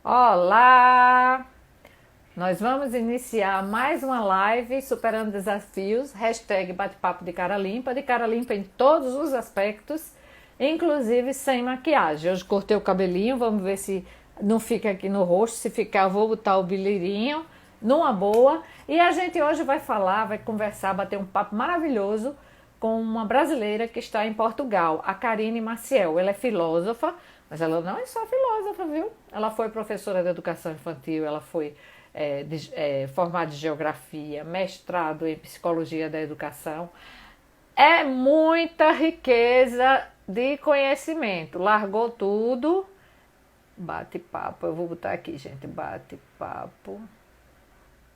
Olá! Nós vamos iniciar mais uma live superando desafios, hashtag bate-papo de cara limpa em todos os aspectos, inclusive sem maquiagem. Hoje cortei o cabelinho, vamos ver se não fica aqui no rosto, se ficar eu vou botar o bilheirinho numa boa. E a gente hoje vai falar, vai conversar, bater um papo maravilhoso com uma brasileira que está em Portugal, a Karine Maciel. Ela é filósofa, mas ela não é só filósofa, viu? Ela foi professora de educação infantil, ela foi formada em geografia, mestrado em psicologia da educação. É muita riqueza de conhecimento. Largou tudo. Bate-papo, eu vou botar aqui, gente. Bate-papo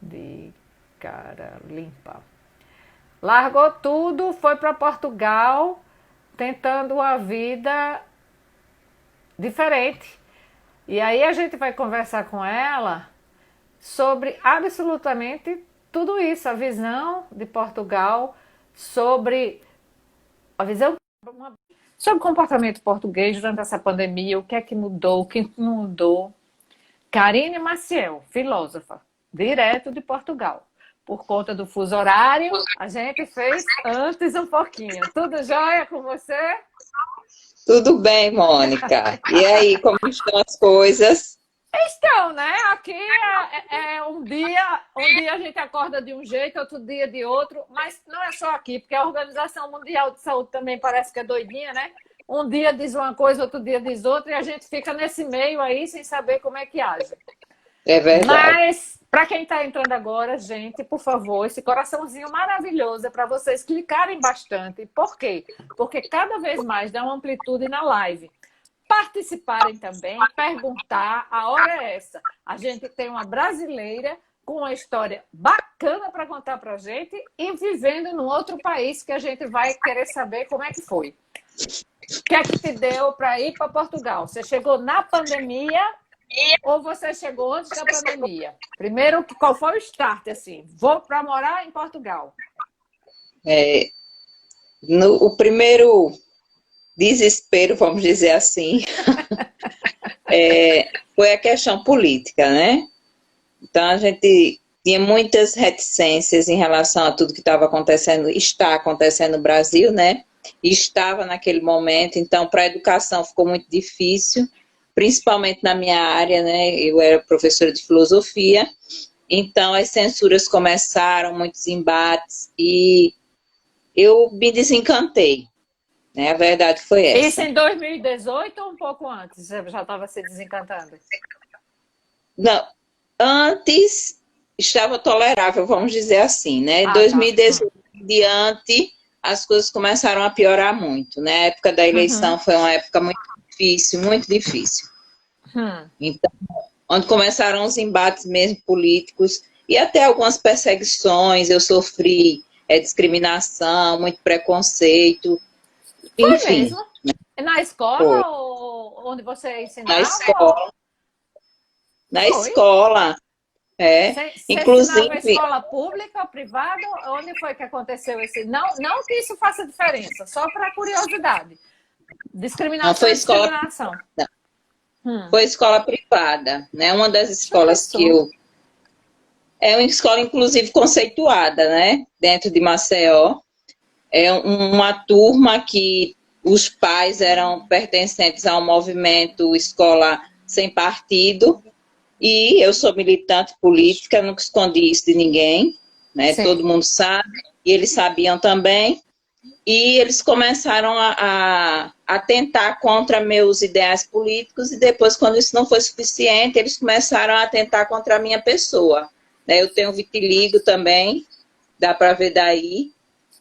de cara limpa. Largou tudo, foi para Portugal, tentando uma vida diferente. E aí a gente vai conversar com ela sobre absolutamente tudo isso, a visão de Portugal sobre a visão sobre o comportamento português durante essa pandemia, o que é que mudou, o que não mudou. Karine Maciel, filósofa, direto de Portugal. Por conta do fuso horário, a gente fez antes um pouquinho. Tudo jóia com você? Tudo bem, Mônica. E aí, como estão as coisas? Então, né? Aqui um dia a gente acorda de um jeito, outro dia de outro, mas não é só aqui, porque a Organização Mundial de Saúde também parece que é doidinha, né? Um dia diz uma coisa, outro dia diz outra, e a gente fica nesse meio aí sem saber como é que age. É verdade. Mas, para quem está entrando agora, gente, por favor, esse coraçãozinho maravilhoso é para vocês clicarem bastante. Por quê? Porque cada vez mais dá uma amplitude na live. Participarem também, perguntar, a hora é essa. A gente tem uma brasileira com uma história bacana para contar para a gente e vivendo num outro país que a gente vai querer saber como é que foi. O que é que te deu para ir para Portugal? Você chegou na pandemia ou você chegou antes da pandemia? Primeiro, qual foi o start, assim? Vou para morar em Portugal. É, o primeiro desespero, vamos dizer assim, foi a questão política, né? Então, a gente tinha muitas reticências em relação a tudo que estava acontecendo, está acontecendo no Brasil, né? E estava naquele momento, então, para a educação ficou muito difícil, principalmente na minha área, né? Eu era professora de filosofia, então as censuras começaram, muitos embates, e eu me desencantei, né? A verdade foi Isso essa. em 2018 ou um pouco antes? Você já estava se desencantando? Não, antes estava tolerável, vamos dizer assim, né? Ah, tá. 2018 em diante, as coisas começaram a piorar muito, né? A época da Uhum. eleição foi uma época muito difícil, muito difícil. Hum. Então, onde começaram os embates mesmo políticos e até algumas perseguições, eu sofri discriminação, muito preconceito, Foi enfim, mesmo? Na foi. escola ou onde você Na ensinava? escola, na Foi? escola, Você ensinava em inclusive, escola pública ou privada? Onde foi que aconteceu esse? Não, não que isso faça diferença, só para curiosidade. não Discriminação foi é escola, discriminação. não, Hum. foi escola privada, né? Uma das escolas que Isso. eu é uma escola inclusive conceituada, né? Dentro de Maceió, é uma turma que os pais eram pertencentes ao movimento Escola Sem Partido, e eu sou militante política, nunca escondi isso de ninguém, né? Todo Sim. mundo sabe, e eles sabiam também, e eles começaram a tentar contra meus ideais políticos, e depois, quando isso não foi suficiente, eles começaram a tentar contra a minha pessoa. Né? Eu tenho vitiligo também, dá para ver daí,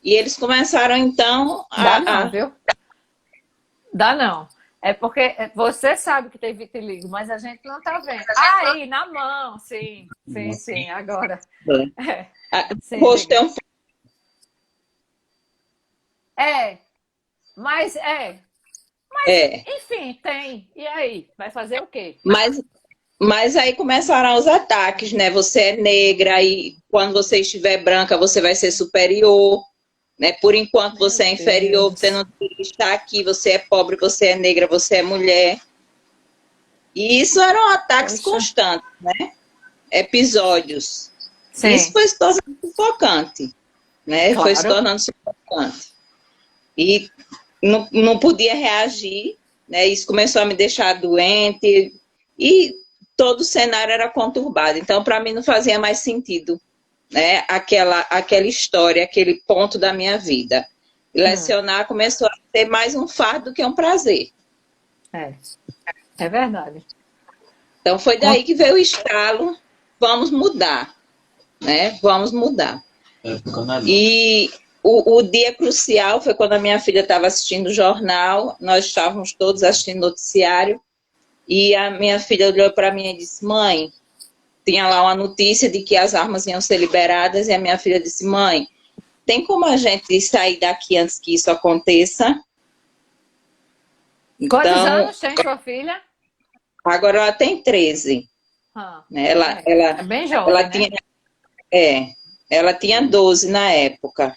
e eles começaram, então, Dá não, viu? Dá não. É porque você sabe que tem vitiligo, mas a gente não tá vendo. Aí, na mão, sim. Sim, sim, agora. É. o Sim, rosto é diga. um. É, mas é. Mas, É, enfim, tem. E aí? Vai fazer o quê? mas aí começaram os ataques, né? Você é negra e quando você estiver branca você vai ser superior, né? Por enquanto Meu você é inferior, você Deus. não está aqui, você é pobre, você é negra, você é mulher. E isso eram ataques Poxa. constantes, né? Episódios. Sim, Isso foi se tornando sufocante, né? Foi se claro. tornando sufocante. E não podia reagir, né? Isso começou a me deixar doente e todo o cenário era conturbado. Então, para mim, não fazia mais sentido, né? Aquela história, aquele ponto da minha vida. E lecionar começou a ser mais um fardo do que um prazer. É, é verdade. Então, foi daí que veio o estalo, vamos mudar, né? Vamos mudar. E o dia crucial foi quando a minha filha estava assistindo o jornal, nós estávamos todos assistindo o noticiário, e a minha filha olhou para mim e disse, mãe, tinha lá uma notícia de que as armas iam ser liberadas, e a minha filha disse, mãe, tem como a gente sair daqui antes que isso aconteça? Quantos Então, anos tem sua filha? agora ela tem 13. Né? É bem jovem, né? Ela tinha 12 na época.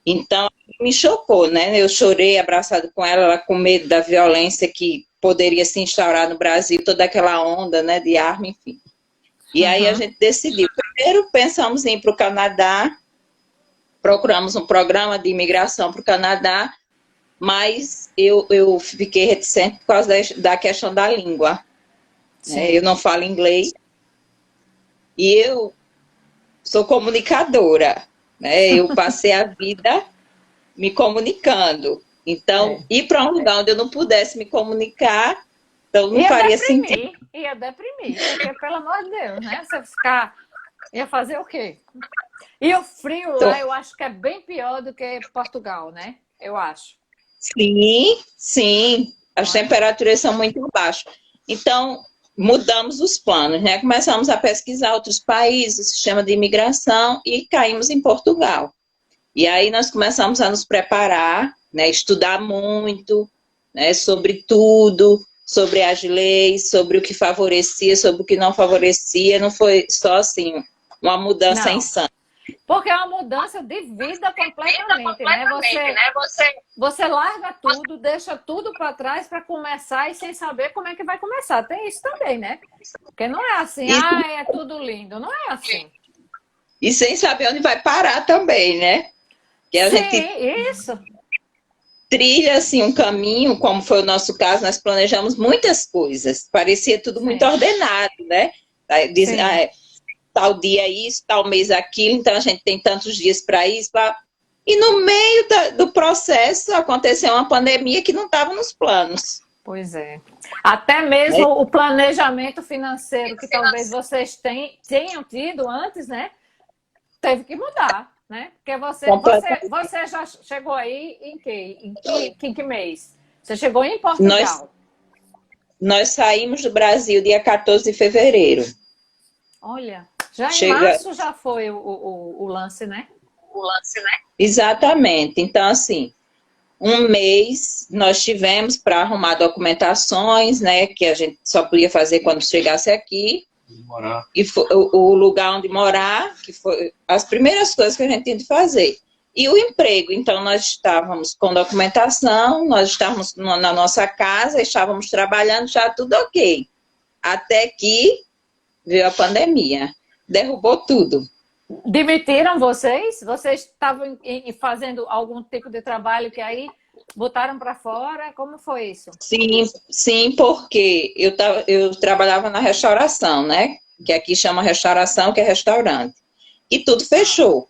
Então, me chocou, né? Eu chorei abraçado com ela com medo da violência que poderia se instaurar no Brasil, toda aquela onda, né, de arma, enfim. E aí a gente decidiu. Primeiro pensamos em ir para o Canadá, procuramos um programa de imigração para o Canadá, mas eu fiquei reticente por causa da questão da língua. Né? Eu não falo inglês e eu sou comunicadora. Né? Eu passei a vida me comunicando. Então, ir para um lugar onde eu não pudesse me comunicar, então não faria sentido. Ia deprimir, porque, pelo amor de Deus, né? Você ficar... Ia fazer o quê? E o frio lá, eu acho que é bem pior do que Portugal, né? Eu acho. Sim, sim. As temperaturas são muito baixas. Então, mudamos os planos, né? Começamos a pesquisar outros países, o sistema de imigração, e caímos em Portugal. E aí nós começamos a nos preparar, né? Estudar muito, né? Sobre tudo, sobre as leis, sobre o que favorecia, sobre o que não favorecia. Não foi só assim, uma mudança insana. Porque é uma mudança de vida completamente, né? Você larga tudo, deixa tudo para trás para começar e sem saber como é que vai começar. Tem isso também, né? Porque não é assim, é tudo lindo. Não é assim. E sem saber onde vai parar também, né? Que a gente isso. Trilha assim um caminho, como foi o nosso caso, nós planejamos muitas coisas. Parecia tudo muito ordenado, né? Tal dia isso, tal mês aquilo, então a gente tem tantos dias para isso. E no meio do processo aconteceu uma pandemia que não estava nos planos. Pois é. Até mesmo o planejamento financeiro que talvez vocês tenham tido antes, né? Teve que mudar, né? Porque você já chegou aí em que mês? Você chegou em Portugal. Nós saímos do Brasil dia 14 de fevereiro. Olha, em março já foi o lance, né? Exatamente. Então, assim, um mês nós tivemos para arrumar documentações, né? Que a gente só podia fazer quando chegasse aqui. E o lugar onde morar, que foi as primeiras coisas que a gente tinha de fazer. E o emprego, então nós estávamos com documentação, nós estávamos na nossa casa, estávamos trabalhando, já tudo ok. Até que veio a pandemia, derrubou tudo. Demitiram vocês? Vocês estavam fazendo algum tipo de trabalho que aí botaram para fora? Como foi isso? Sim, porque eu trabalhava na restauração, né? Que aqui chama restauração, que é restaurante. E tudo fechou,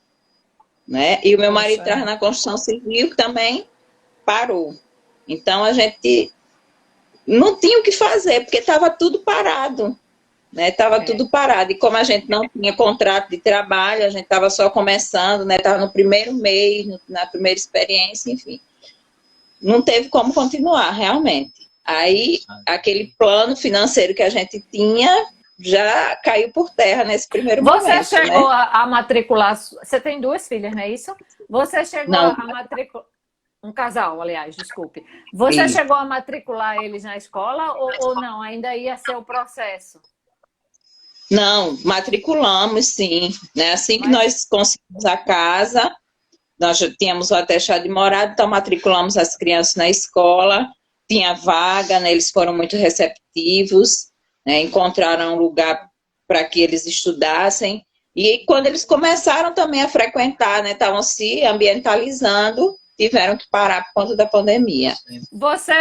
né? E o meu marido estava na construção civil, que também parou. Então, a gente não tinha o que fazer, porque estava tudo parado. Né? Tava tudo parado. E como a gente não tinha contrato de trabalho, a gente estava só começando, né? Estava no primeiro mês, na primeira experiência, enfim. Não teve como continuar, realmente. Aí, aquele plano financeiro que a gente tinha já caiu por terra nesse primeiro momento. Você chegou a matricular... Você tem 2 filhas, não é isso? Você chegou a matricular... Um casal, aliás, desculpe. Você chegou a matricular eles na escola ou não? Ainda ia ser o processo? Não, matriculamos, sim. Né? Assim que nós conseguimos a casa, nós já tínhamos o atestado de morada, então matriculamos as crianças na escola. tinha vaga, né, eles foram muito receptivos, né, encontraram um lugar para que eles estudassem. E quando eles começaram também a frequentar, né, estavam se ambientalizando, tiveram que parar por conta da pandemia. Você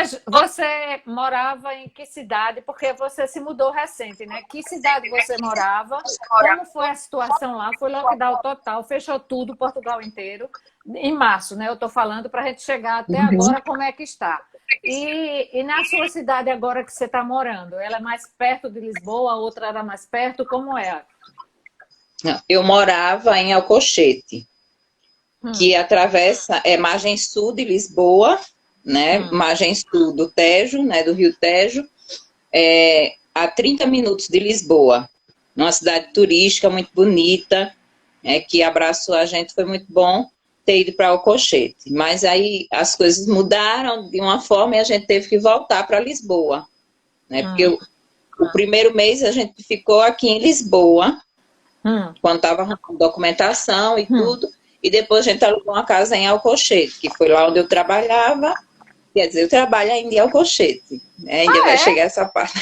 morava em que cidade? Porque você se mudou recente, né? Que cidade você morava? Como foi a situação lá? Foi lockdown total, fechou tudo, Portugal inteiro, em março, né? Eu estou falando para a gente chegar até agora, como é que está. E na sua cidade agora que você está morando, ela é mais perto de Lisboa, a outra era mais perto, como é? Eu morava em Alcochete, que atravessa margem sul de Lisboa, né? Margem sul do Tejo, né? Do Rio Tejo, a 30 minutos de Lisboa. Uma cidade turística muito bonita, que abraçou a gente, foi muito bom ter ido para Alcochete. Mas aí as coisas mudaram de uma forma e a gente teve que voltar para Lisboa, né? Porque o primeiro mês a gente ficou aqui em Lisboa, quando estava arrumando documentação e tudo, e depois a gente alugou uma casa em Alcochete, que foi lá onde eu trabalhava. Quer dizer, eu trabalho ainda em Alcochete, né? Ainda vai chegar essa parte.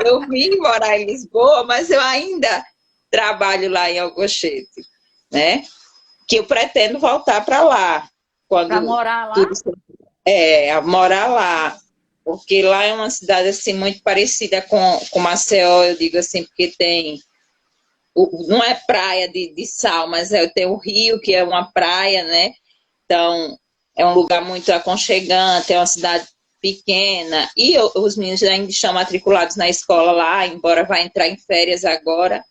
Eu vim morar em Lisboa, mas eu ainda trabalho lá em Alcochete, né? Que eu pretendo voltar para lá. Para morar lá? Morar lá. Porque lá é uma cidade assim, muito parecida com Maceió, eu digo assim, porque tem... Não é praia de sal, mas tem o rio, que é uma praia, né? Então, é um lugar muito aconchegante, é uma cidade pequena. E os meninos ainda estão matriculados na escola lá, embora vá entrar em férias agora.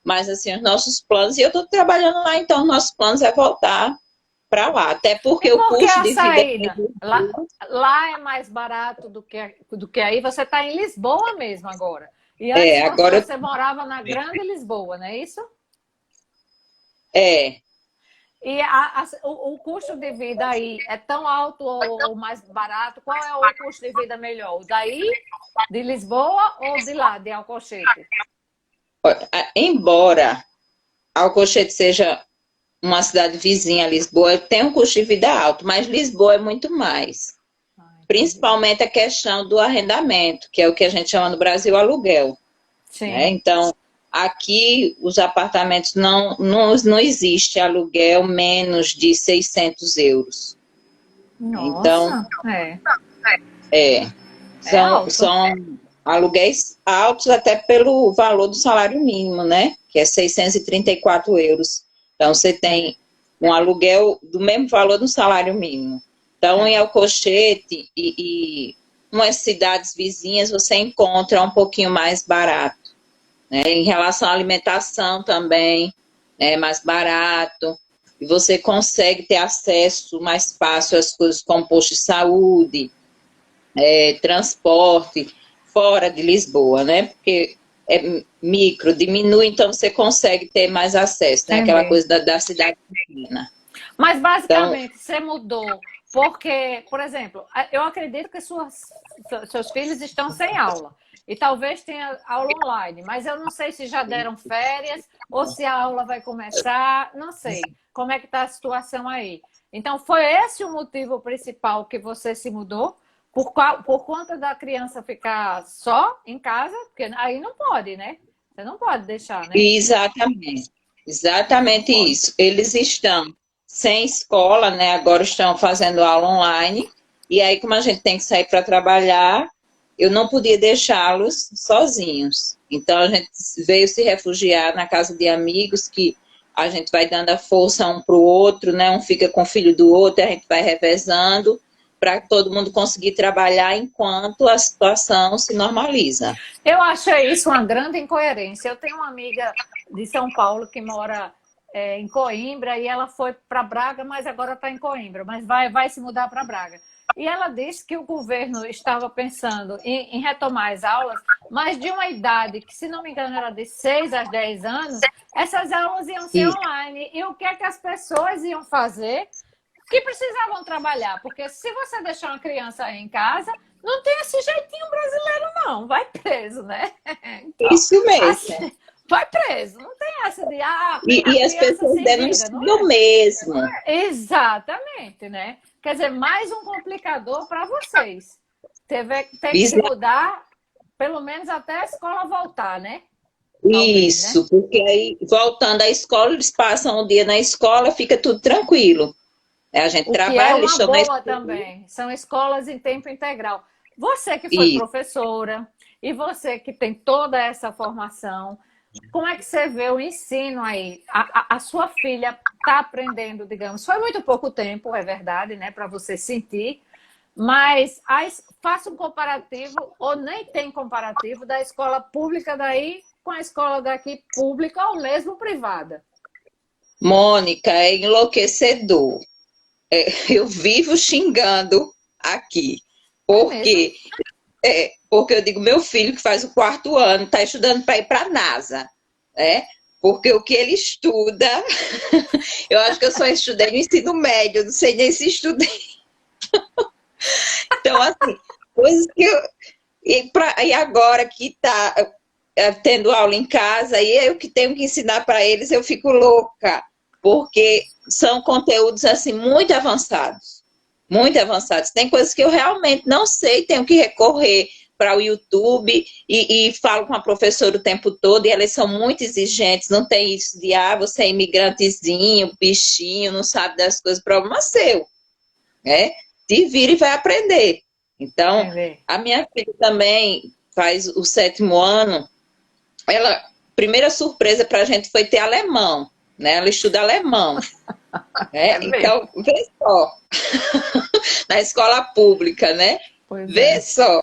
Mas, assim, os nossos planos... E eu estou trabalhando lá, então, os nossos planos é voltar para lá. Até porque o custo de vida... Lá é mais barato do que aí. Você está em Lisboa mesmo agora. E antes agora você morava na Grande Lisboa, não é isso? É. E o custo de vida aí é tão alto ou mais barato? Qual é o custo de vida melhor? O daí, de Lisboa ou de lá, de Alcochete? Embora Alcochete seja uma cidade vizinha a Lisboa, tem um custo de vida alto, mas Lisboa é muito mais. Principalmente a questão do arrendamento, que é o que a gente chama no Brasil aluguel. Sim. Né? Então, aqui os apartamentos não existe aluguel menos de 600 euros. Nossa, então, são aluguéis altos até pelo valor do salário mínimo, né? Que é 634 euros. Então, você tem um aluguel do mesmo valor do salário mínimo. Então, em Alcochete e umas cidades vizinhas, você encontra um pouquinho mais barato. Né? Em relação à alimentação também, é mais barato. E você consegue ter acesso mais fácil às coisas como posto de saúde, transporte, fora de Lisboa, né? Porque é micro, diminui, então você consegue ter mais acesso, né? Aquela coisa da cidade pequena. Mas, basicamente, você mudou porque, por exemplo, eu acredito que seus filhos estão sem aula. E talvez tenha aula online, mas eu não sei se já deram férias ou se a aula vai começar, não sei. Como é que está a situação aí? Então, foi esse o motivo principal que você se mudou? Por conta da criança ficar só em casa? Porque aí não pode, né? Você não pode deixar, né? Exatamente isso. Eles estão sem escola, né? Agora estão fazendo aula online. E aí, como a gente tem que sair para trabalhar, eu não podia deixá-los sozinhos. Então, a gente veio se refugiar na casa de amigos, que a gente vai dando a força um para o outro, né? Um fica com o filho do outro, a gente vai revezando, para todo mundo conseguir trabalhar enquanto a situação se normaliza. Eu acho isso uma grande incoerência. Eu tenho uma amiga de São Paulo que mora em Coimbra e ela foi para Braga, mas agora está em Coimbra, mas vai se mudar para Braga. E ela disse que o governo estava pensando em retomar as aulas, mas de uma idade que, se não me engano, era de 6 a 10 anos, essas aulas iam ser online. E o que é que as pessoas iam fazer? Que precisavam trabalhar, porque se você deixar uma criança aí em casa, não tem esse jeitinho brasileiro, não. Vai preso, né? Então, isso mesmo. Assim, vai preso. Não tem essa de... E as pessoas denunciam mesmo. Exatamente, né? Quer dizer, mais um complicador para vocês. Tem que Exato. mudar, pelo menos até a escola voltar, né? Talvez, né? Isso, porque aí, voltando à escola, eles passam o dia na escola, fica tudo tranquilo. A gente O que é trabalha, eles uma estão na boa escola. também. São escolas em tempo integral. Você que foi Isso. professora e você que tem toda essa formação, como é que você vê o ensino aí? A sua filha está aprendendo, digamos, foi muito pouco tempo, é verdade, né, para você sentir, mas faça um comparativo, ou nem tem comparativo, da escola pública daí com a escola daqui pública ou mesmo privada. Mônica, é enlouquecedor. Eu vivo xingando aqui, É mesmo? porque porque eu digo, meu filho que faz o 4º ano está estudando para ir para a NASA, né? Porque o que ele estuda, eu acho que eu só estudei no ensino médio, não sei nem se estudei. Então, assim, coisas que eu. E agora que está tendo aula em casa, e eu que tenho que ensinar para eles, eu fico louca, porque são conteúdos assim muito avançados. Muito avançados. Tem coisas que eu realmente não sei, tenho que recorrer para o YouTube e falo com a professora o tempo todo, e elas são muito exigentes, não tem isso de, você é imigrantezinho, bichinho, não sabe das coisas, problema seu, né? Te vira e vai aprender. Então, Entendi. a minha filha também faz o 7º ano, primeira surpresa para a gente foi ter alemão, né? Ela estuda alemão, né? É mesmo. Então, vê só, na escola pública, né? Pois Vê é. só,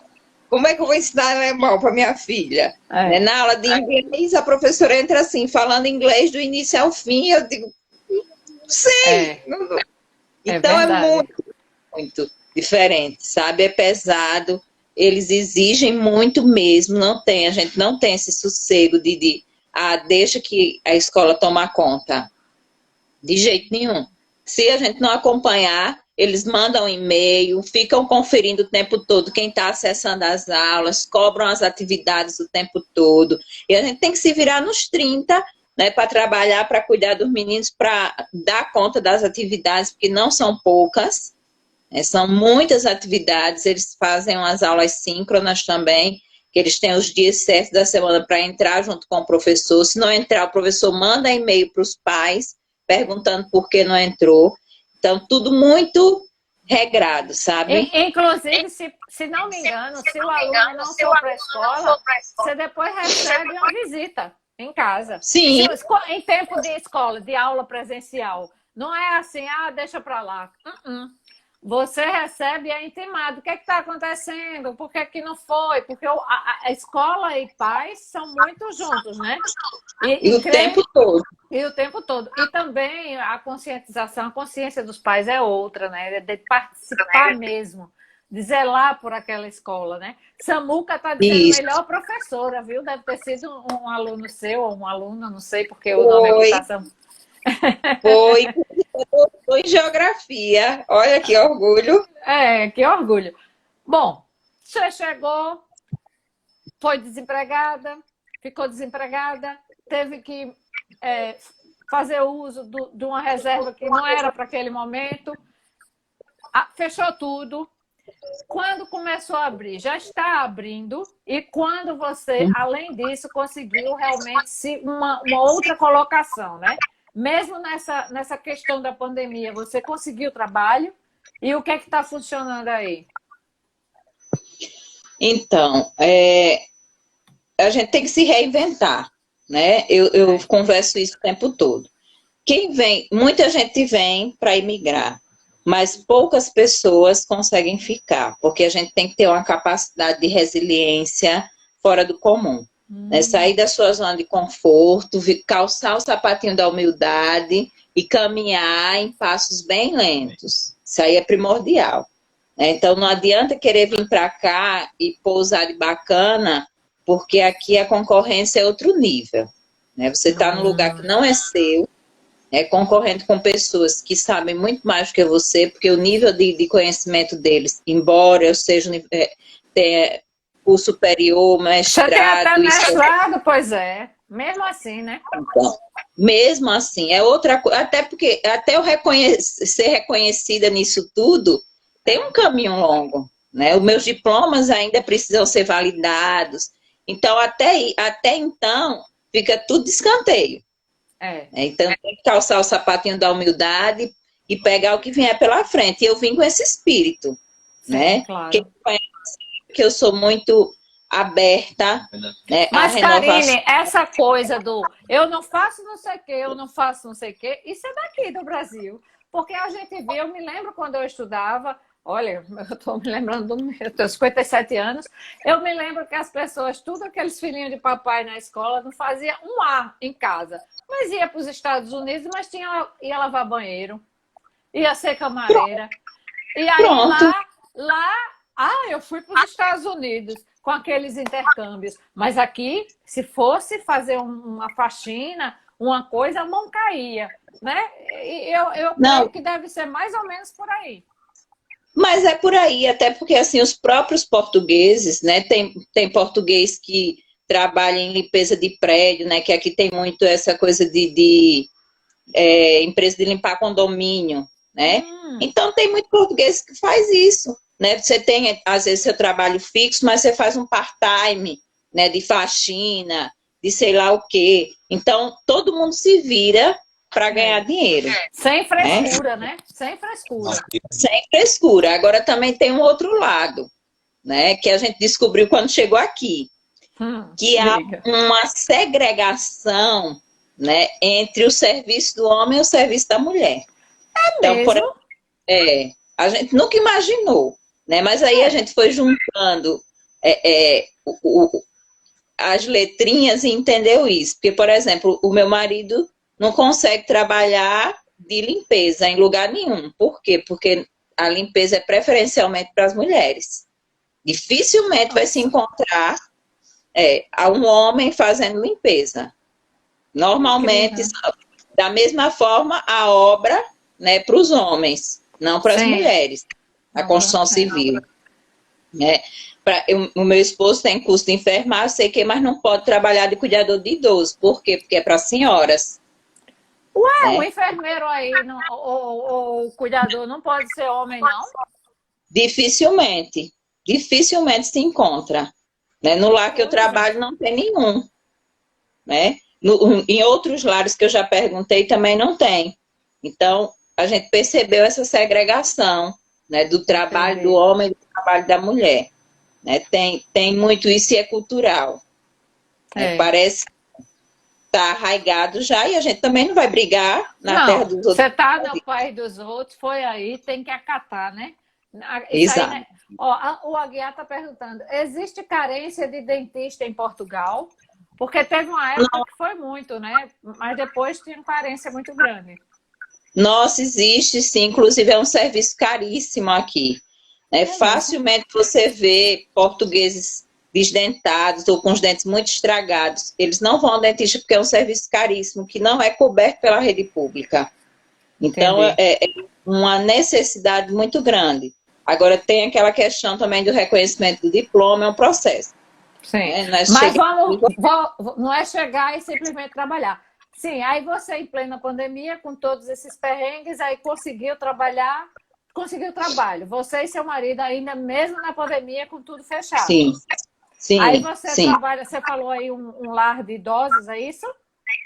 como é que eu vou ensinar alemão para minha filha? Né? É, Na aula de inglês, a professora entra assim, falando inglês do início ao fim, eu digo, não sei. é, Não. é Então, é verdade. muito, muito diferente, sabe? É pesado, eles exigem muito mesmo, a gente não tem esse sossego de deixa que a escola toma conta. De jeito nenhum. Se a gente não acompanhar, eles mandam um e-mail, ficam conferindo o tempo todo quem está acessando as aulas, cobram as atividades o tempo todo. E a gente tem que se virar nos 30, né, para trabalhar, para cuidar dos meninos, para dar conta das atividades, porque não são poucas, né, são muitas atividades. Eles fazem umas aulas síncronas também, que eles têm os dias certos da semana para entrar junto com o professor. Se não entrar, o professor manda e-mail para os pais, perguntando por que não entrou. Então, tudo muito regrado, sabe? Inclusive, se não me engano, se o aluno não for para a escola, você depois recebe uma visita em casa. Sim, Em tempo de escola, de aula presencial, não é assim, deixa para lá. Você recebe e é intimado. O que está acontecendo? Por que, que não foi? Porque a escola e pais são muito juntos, né? e o tempo todo. E o tempo todo. E também a conscientização, a consciência dos pais é outra, né? De participar mesmo, de zelar por aquela escola, né? Samuca está dizendo Isso. melhor professora, viu? Deve ter sido um aluno seu ou uma aluna, não sei, porque o nome aqui Foi, está Samuca. foi. Foi em geografia. Olha que orgulho. Que orgulho. Bom, você chegou, foi desempregada, ficou desempregada, teve que fazer uso de uma reserva que não era para aquele momento, fechou tudo. Quando começou a abrir, já está abrindo, e quando você, além disso, conseguiu realmente uma outra colocação, né? Mesmo nessa questão da pandemia, você conseguiu trabalho, e o que é que está funcionando aí? Então, a gente tem que se reinventar, né? Eu converso isso o tempo todo. Muita gente vem para imigrar, mas poucas pessoas conseguem ficar, porque a gente tem que ter uma capacidade de resiliência fora do comum. Né? Sair da sua zona de conforto, calçar o sapatinho da humildade e caminhar em passos bem lentos. Isso aí é primordial. Né? Então, não adianta querer vir para cá e pousar de bacana, porque aqui a concorrência é outro nível. Né? Você está num lugar que não é seu, concorrendo com pessoas que sabem muito mais do que você, porque o nível de conhecimento deles, embora eu seja tenha curso superior, Você tem até mestrado, mestrado, pois é. Mesmo assim, né? então, mesmo assim, é outra coisa, até porque, até eu ser reconhecida nisso tudo, tem um caminho longo, né? Os meus diplomas ainda precisam ser validados, então, até então, fica tudo de escanteio. Então, tem que calçar o sapatinho da humildade e pegar o que vier pela frente. E eu vim com esse espírito, sim, né? claro. Que eu sou muito aberta, né? Mas, Karine, essa coisa do eu não faço não sei o que, eu não faço não sei o que, isso é daqui do Brasil. Porque a gente vê, eu me lembro quando eu estudava, olha, eu estou me lembrando, eu tenho 57 anos, eu me lembro que as pessoas, tudo aqueles filhinhos de papai na escola, não fazia um A em casa. Mas ia para os Estados Unidos, mas ia lavar banheiro, ia ser camareira. E aí eu fui para os Estados Unidos com aqueles intercâmbios. Mas aqui, se fosse fazer uma faxina, uma coisa, a mão caía, né? E eu creio que deve ser mais ou menos por aí. Mas é por aí, até porque assim, os próprios portugueses, né? Tem português que trabalha em limpeza de prédio, né? Que aqui tem muito essa coisa de empresa de limpar condomínio, né? Então tem muito português que faz isso. Né? Você tem, às vezes, seu trabalho fixo, mas você faz um part-time, né, de faxina, de sei lá o quê. Então, todo mundo se vira para ganhar dinheiro. Sem frescura, né? Sem frescura. Sem frescura. Agora, também tem um outro lado, né, que a gente descobriu quando chegou aqui, que há uma segregação, né, entre o serviço do homem e o serviço da mulher. Então, mesmo? A gente nunca imaginou. Né? Mas aí a gente foi juntando as letrinhas e entendeu isso. Porque, por exemplo, o meu marido não consegue trabalhar de limpeza em lugar nenhum. Por quê? Porque a limpeza é preferencialmente para as mulheres. Dificilmente vai se encontrar um homem fazendo limpeza. Normalmente, da mesma forma, a obra, né, para os homens, não para as mulheres. A construção civil. Né? O meu esposo tem curso de enfermagem, sei que, mas não pode trabalhar de cuidador de idoso. Por quê? Porque é para senhoras. Ué, o enfermeiro aí, ou o cuidador, não pode ser homem, não? Dificilmente. Dificilmente se encontra. Né? No lar que eu trabalho não tem nenhum. Né? Em outros lares que eu já perguntei também não tem. Então, a gente percebeu essa segregação. Né, do trabalho do homem e do trabalho da mulher. Né? Tem muito isso e é cultural. Né? Parece que está arraigado já e a gente também não vai brigar na terra dos outros. Você está no país dos outros, foi aí, tem que acatar, né? Exato. Aí, né? Ó, o Aguiar está perguntando, existe carência de dentista em Portugal? Porque teve uma época que foi muito, né? Mas depois tinha carência muito grande. Nossa, existe sim, inclusive é um serviço caríssimo aqui. Facilmente você vê portugueses desdentados ou com os dentes muito estragados. Eles não vão ao dentista porque é um serviço caríssimo, que não é coberto pela rede pública. Então, é uma necessidade muito grande. Agora, tem aquela questão também do reconhecimento do diploma, é um processo. Sim, mas não é chegar e simplesmente trabalhar. Sim, aí você, em plena pandemia, com todos esses perrengues, aí conseguiu trabalho. Você e seu marido ainda mesmo na pandemia, com tudo fechado. Sim. Aí você trabalha, você falou aí um lar de idosos, é isso?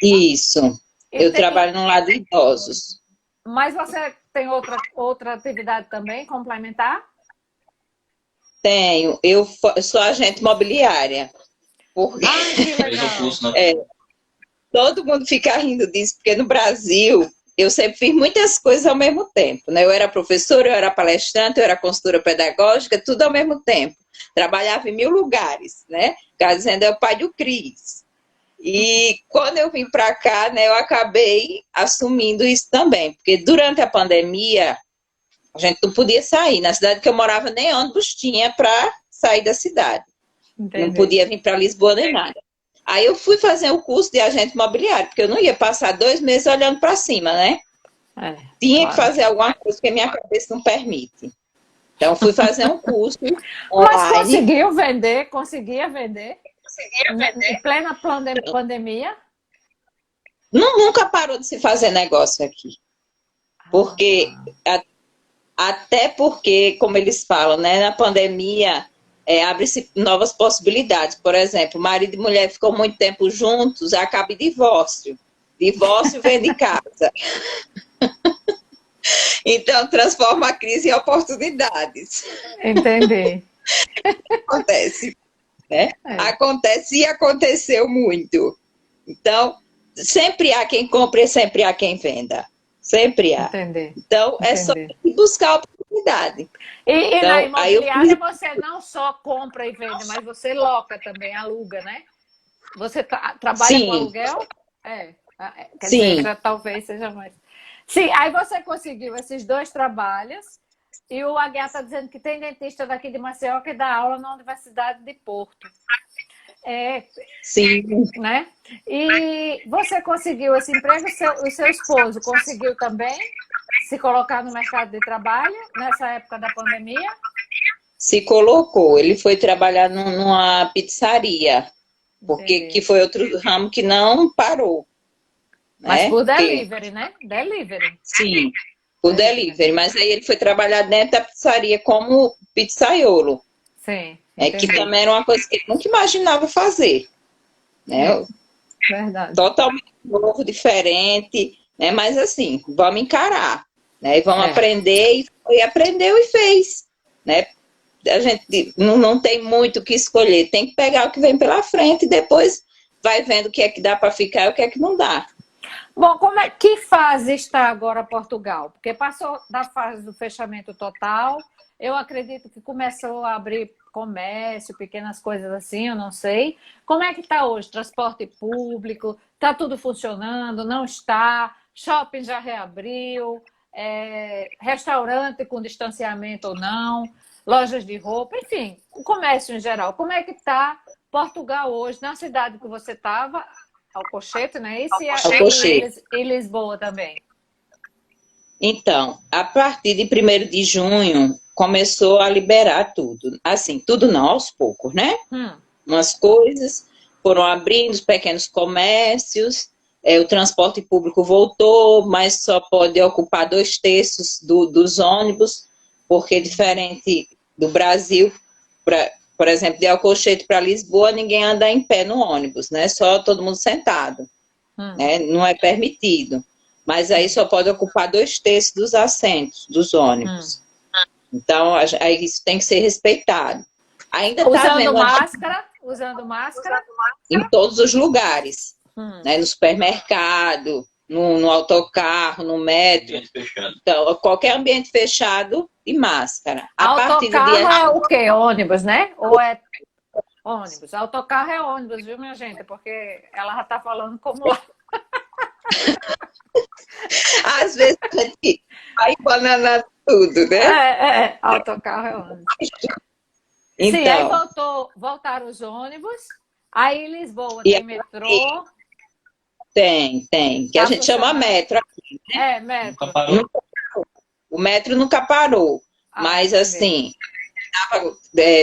Isso. Eu trabalho num lar de idosos. Mas você tem outra atividade também, complementar? Tenho. Eu sou agente imobiliária. Porque... que legal. Todo mundo fica rindo disso, porque no Brasil eu sempre fiz muitas coisas ao mesmo tempo, né? Eu era professora, eu era palestrante, eu era consultora pedagógica, tudo ao mesmo tempo. Trabalhava em 1000 lugares, né? Dizendo, é o pai do Cris. E quando eu vim para cá, né, eu acabei assumindo isso também, porque durante a pandemia a gente não podia sair. Na cidade que eu morava, nem ônibus tinha para sair da cidade. Entendi. Não podia vir para Lisboa nem nada. Aí eu fui fazer o curso de agente imobiliário, porque eu não ia passar 2 meses olhando para cima, né? Tinha que fazer alguma coisa que a minha cabeça não permite. Então, fui fazer um curso online. Mas conseguiu vender? Conseguia vender? Em plena pandemia? nunca parou de se fazer negócio aqui. Porque, até porque, como eles falam, né, na pandemia, abre-se novas possibilidades. Por exemplo, marido e mulher ficam muito tempo juntos, acaba em divórcio. Divórcio vem de casa. Então, transforma a crise em oportunidades. Entendi. Acontece, né? Acontece e aconteceu muito. Então, sempre há quem compre e sempre há quem venda. Sempre há. Entendi. Então, é só buscar a oportunidade. E Então, na imobiliária você não só compra e vende, mas você loca também, aluga, né? Você trabalha com aluguel? Quer dizer, já talvez seja mais. Sim, aí você conseguiu esses 2 trabalhos e o Aguiar está dizendo que tem dentista daqui de Maceió que dá aula na Universidade de Porto. Sim. Né? E você conseguiu esse emprego, o seu esposo conseguiu também se colocar no mercado de trabalho nessa época da pandemia? Se colocou, ele foi trabalhar numa pizzaria, porque que foi outro ramo que não parou. Mas né? por delivery, né? Delivery. Sim, por delivery. Mas aí ele foi trabalhar dentro da pizzaria como pizzaiolo. Sim. Que também era uma coisa que ele nunca imaginava fazer. Né? Verdade. Totalmente novo, diferente, né? Mas assim, vamos encarar, né? E vamos aprender, e aprendeu e fez, né? A gente não tem muito o que escolher, tem que pegar o que vem pela frente e depois vai vendo o que é que dá para ficar e o que é que não dá. Bom, que fase está agora Portugal? Porque passou da fase do fechamento total, eu acredito que começou a abrir comércio, pequenas coisas assim, eu não sei. Como é que está hoje? Transporte público? Está tudo funcionando? Não está? Shopping já reabriu? Restaurante com distanciamento ou não? Lojas de roupa? Enfim, o comércio em geral. Como é que está Portugal hoje, na cidade que você estava, Alcochete, né? E Lisboa também? Então, a partir de 1º de junho, começou a liberar tudo. Assim, tudo não, aos poucos, né? Umas coisas foram abrindo, os pequenos comércios, o transporte público voltou, mas só pode ocupar 2/3 dos ônibus, porque diferente do Brasil, por exemplo, de Alcochete para Lisboa, ninguém anda em pé no ônibus, né? Só todo mundo sentado. Né? Não é permitido. Mas aí só pode ocupar 2/3 dos assentos dos ônibus. Então, aí isso tem que ser respeitado. Ainda está usando máscara? Usando máscara? Em todos os lugares. Né? No supermercado, no autocarro, no metro. Então, qualquer ambiente fechado e máscara. Autocarro é o quê? Ônibus, né? Ou é ônibus? Autocarro é ônibus, viu, minha gente? Porque ela já está falando como lá. Às vezes a gente vai bananando tudo, né? Autocarro é ônibus. Então, sim, aí voltaram os ônibus. Aí em Lisboa tem metrô. Tem. Que a gente chama metro aqui, né? Metro. O metro nunca parou. Mas assim, estava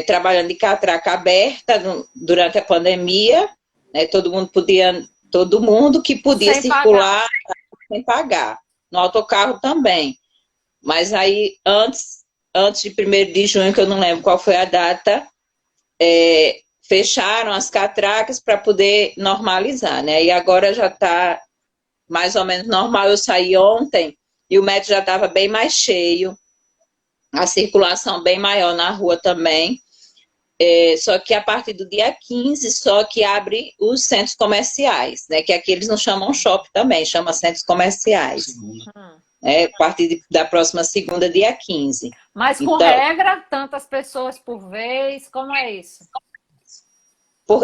trabalhando de catraca aberta durante a pandemia, né? Todo mundo que podia circular sem pagar. No autocarro também. Mas aí, antes de 1º de junho, que eu não lembro qual foi a data, fecharam as catracas para poder normalizar, né? E agora já está mais ou menos normal. Eu saí ontem e o metro já estava bem mais cheio, a circulação bem maior na rua também. Só que a partir do dia 15, só que abre os centros comerciais, né? Que aqui eles não chamam shopping também, chamam centros comerciais. A partir da próxima segunda, dia 15. Mas com regra, tantas pessoas por vez, como é isso?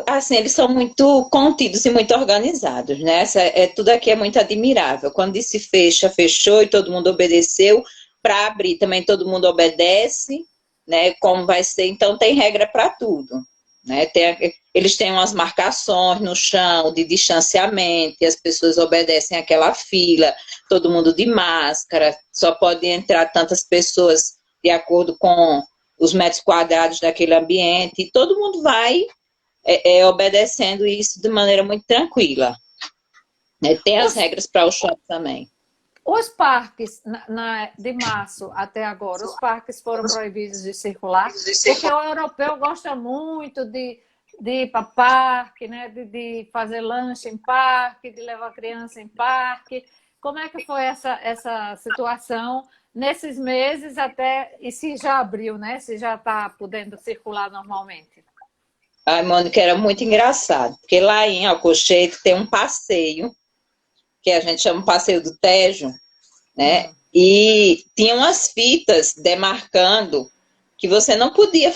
Assim, eles são muito contidos e muito organizados, né? Tudo aqui é muito admirável. Quando disse fecha, fechou e todo mundo obedeceu. Para abrir também todo mundo obedece, né? Como vai ser, então tem regra para tudo. Né? Eles têm umas marcações no chão de distanciamento, e as pessoas obedecem àquela fila, todo mundo de máscara, só pode entrar tantas pessoas de acordo com os metros quadrados daquele ambiente, e todo mundo vai obedecendo isso de maneira muito tranquila. Tem as regras para o shopping também. Os parques, de março até agora, os parques foram proibidos de circular, porque o europeu gosta muito de ir para parque, né? De fazer lanche em parque, de levar criança em parque. Como é que foi essa situação nesses meses até, e se já abriu, né? Se já está podendo circular normalmente? Ai, Mônica, era muito engraçado, porque lá em Alcochete tem um passeio, que a gente chama Passeio do Tejo, né? E tinha umas fitas demarcando que você não podia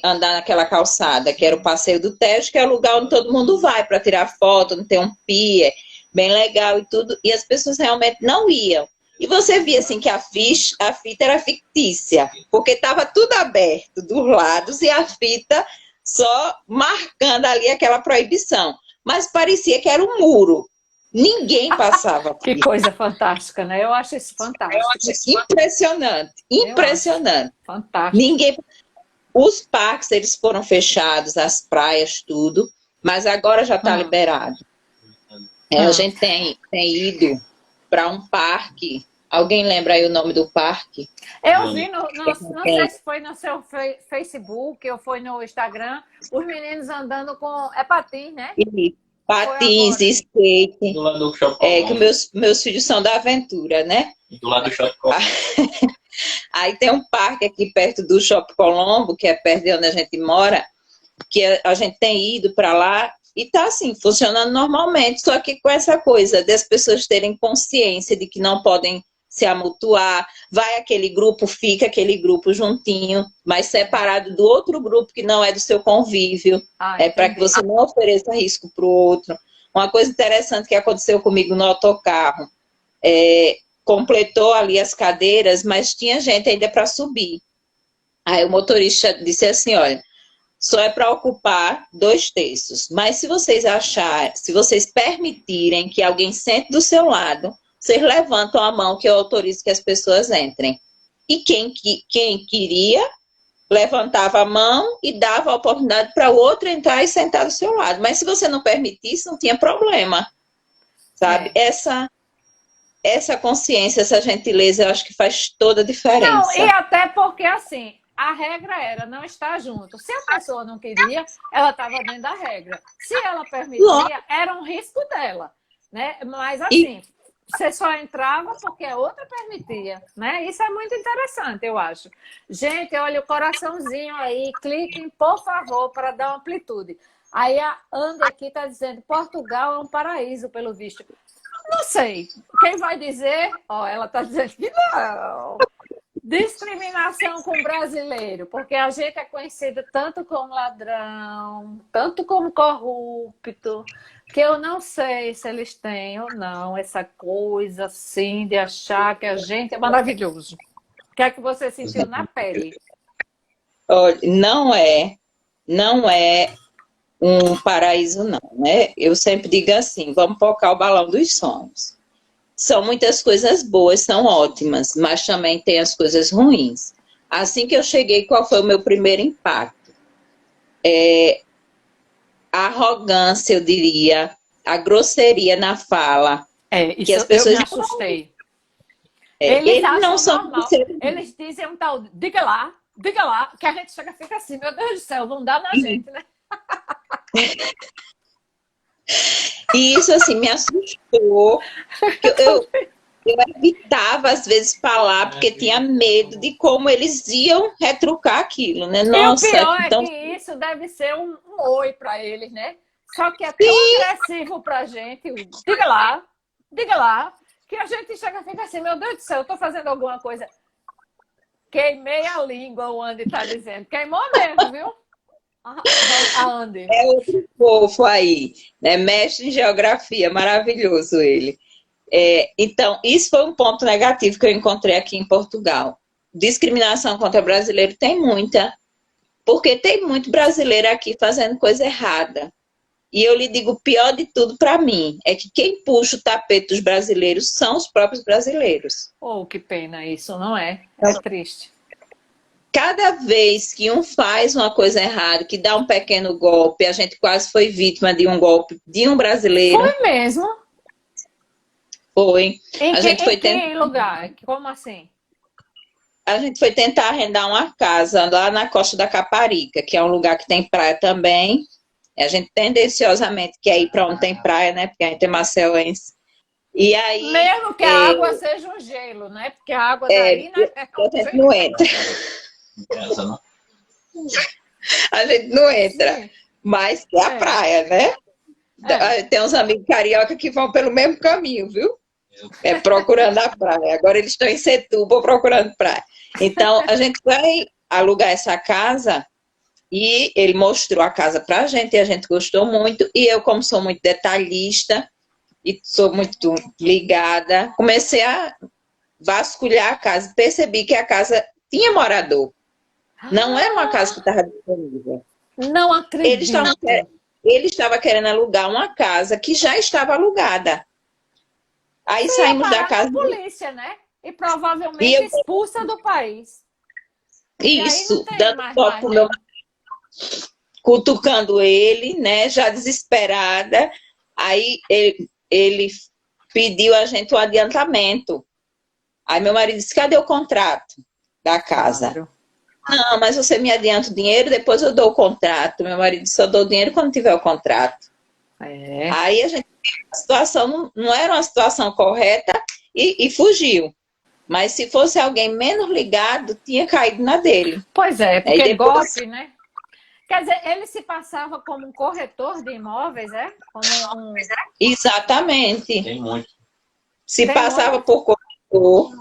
andar naquela calçada, que era o Passeio do Tejo, que é o lugar onde todo mundo vai para tirar foto, onde tem um pier, bem legal e tudo, e as pessoas realmente não iam. E você via assim que a fita era fictícia, porque estava tudo aberto dos lados e a fita só marcando ali aquela proibição. Mas parecia que era um muro. Ninguém passava. Que coisa fantástica, né? Eu acho isso fantástico. Impressionante, impressionante. Fantástico. Ninguém. Os parques eles foram fechados, as praias, tudo, mas agora já está liberado. A gente tem ido para um parque. Alguém lembra aí o nome do parque? Eu vi, não sei se foi no seu Facebook ou foi no Instagram, os meninos andando com... É patins, né? Patins, skate. Do lado do shopping. Que meus filhos são da aventura, né? Do lado do shopping. Aí tem um parque aqui perto do Shopping Colombo, que é perto de onde a gente mora, que a gente tem ido para lá e tá assim, funcionando normalmente, só que com essa coisa das pessoas terem consciência de que não podem se amontoar, vai aquele grupo, fica aquele grupo juntinho, mas separado do outro grupo que não é do seu convívio, para que você não ofereça risco para o outro. Uma coisa interessante que aconteceu comigo no autocarro, completou ali as cadeiras, mas tinha gente ainda para subir. Aí o motorista disse assim, olha, só é para ocupar 2/3, mas se vocês permitirem que alguém sente do seu lado, vocês levantam a mão que eu autorizo que as pessoas entrem. E quem queria, levantava a mão e dava a oportunidade para o outro entrar e sentar do seu lado. Mas se você não permitisse, não tinha problema. Sabe? Essa consciência, essa gentileza, eu acho que faz toda a diferença. Não, e até porque, assim, a regra era não estar junto. Se a pessoa não queria, ela estava dentro da regra. Se ela permitia, era um risco dela. Né? Mas, assim... Você só entrava porque a outra permitia, né? Isso é muito interessante, eu acho. Gente, olha o coraçãozinho aí, cliquem, por favor, para dar amplitude. Aí a Andy aqui está dizendo, Portugal é um paraíso, pelo visto. Não sei, quem vai dizer? Ela está dizendo que não. Discriminação com brasileiro, porque a gente é conhecido tanto como ladrão, tanto como corrupto, que eu não sei se eles têm ou não essa coisa assim de achar que a gente é maravilhoso. O que é que você sentiu na pele? Olha, não é um paraíso não, né? Eu sempre digo assim, vamos focar o balão dos sonhos. São muitas coisas boas, são ótimas, mas também tem as coisas ruins. Assim que eu cheguei, qual foi o meu primeiro impacto? A arrogância, eu diria, a grosseria na fala. Isso que as pessoas eu me assustei. Eles não são normal. Eles dizem um tal, diga lá, que a gente chega e fica assim, meu Deus do céu, vão dar na gente, né? E isso, assim, me assustou. Eu evitava, às vezes, falar, porque tinha medo de como eles iam retrucar aquilo, né? Nossa, e o pior então... é que isso deve ser um oi para eles, né? Só que é tão agressivo pra gente. Diga lá, que a gente chega e fica assim, meu Deus do céu, eu tô fazendo alguma coisa. Queimei a língua, o Andy tá dizendo. Queimou mesmo, viu? A Andy. É outro fofo aí, né? Mestre em geografia, maravilhoso ele. Então, isso foi um ponto negativo que eu encontrei aqui em Portugal. Discriminação contra brasileiro tem muita, porque tem muito brasileiro aqui fazendo coisa errada. E eu lhe digo, o pior de tudo para mim é que quem puxa o tapete dos brasileiros são os próprios brasileiros. Que pena isso, não é? É triste. Cada vez que um faz uma coisa errada, que dá um pequeno golpe, a gente quase foi vítima de um golpe de um brasileiro. Foi mesmo? Foi. Em A que, gente foi em que lugar? Como assim? A gente foi tentar arrendar uma casa lá na Costa da Caparica, que é um lugar que tem praia também. A gente tendenciosamente quer ir para onde tem praia, né? Porque a gente é maceuense. E aí, Mesmo que a água seja um gelo, né? Porque a água daí, né? É a um gente não gelo. entra. A gente não entra. Sim, Mas é a é, praia, né? é. Tem uns amigos carioca que vão pelo mesmo caminho, viu? É procurando a praia. Agora eles estão em Setúbal procurando praia. Então, a gente vai alugar essa casa e ele mostrou a casa pra gente e a gente gostou muito. E eu, como sou muito detalhista e sou muito ligada, comecei a vasculhar a casa. Percebi que a casa tinha morador. Não era uma casa que Ah, estava disponível. não Ele estava, acredito. ele estava querendo alugar uma casa que já estava alugada. Aí Você ia saímos da parar na casa polícia, né? E e provavelmente eu, expulsa do país. Porque aí não isso, tem dando mais toque mais pro meu, jeito. cutucando ele, né, já desesperada. Aí ele pediu a gente o adiantamento. Aí meu marido disse: cadê o contrato da casa? Claro. Não, mas você me adianta o dinheiro, depois eu dou o contrato. Meu marido disse: eu dou o dinheiro quando tiver o contrato. É. Aí a situação não era uma situação correta e fugiu. Mas se fosse alguém menos ligado, tinha caído na dele. Pois é, Aí porque depois, golpe, né? Quer dizer, ele se passava como um corretor de imóveis, é? Como um. exatamente, Tem muito. se Tem passava muito? por corretor,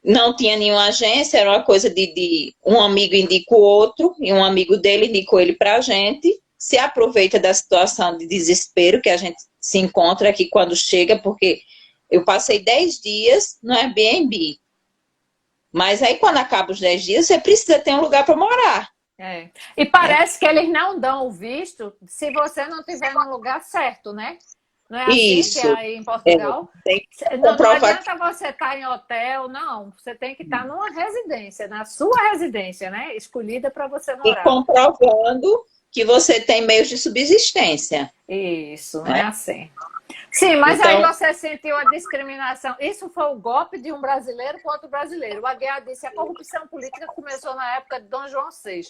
não tinha nenhuma agência, era uma coisa de um amigo indica o outro, e um amigo dele indicou ele para a gente, se aproveita da situação de desespero que a gente se encontra aqui quando chega, porque eu passei 10 dias no Airbnb, mas aí quando acaba os 10 dias, você precisa ter um lugar para morar, É. E né? parece que eles não dão o visto se você não estiver no lugar certo, né? Não é assim que é Isso, aí em é, Portugal? tem que Não comprovar adianta você estar em hotel, não. Você tem que estar numa residência, na sua residência, né? Escolhida para você e morar. comprovando que você tem meios de subsistência, Isso, não né? é assim. Sim, mas aí Então, você sentiu a discriminação. Isso foi o golpe de um brasileiro contra o brasileiro. O Aguiar disse que a corrupção política começou na época de Dom João VI.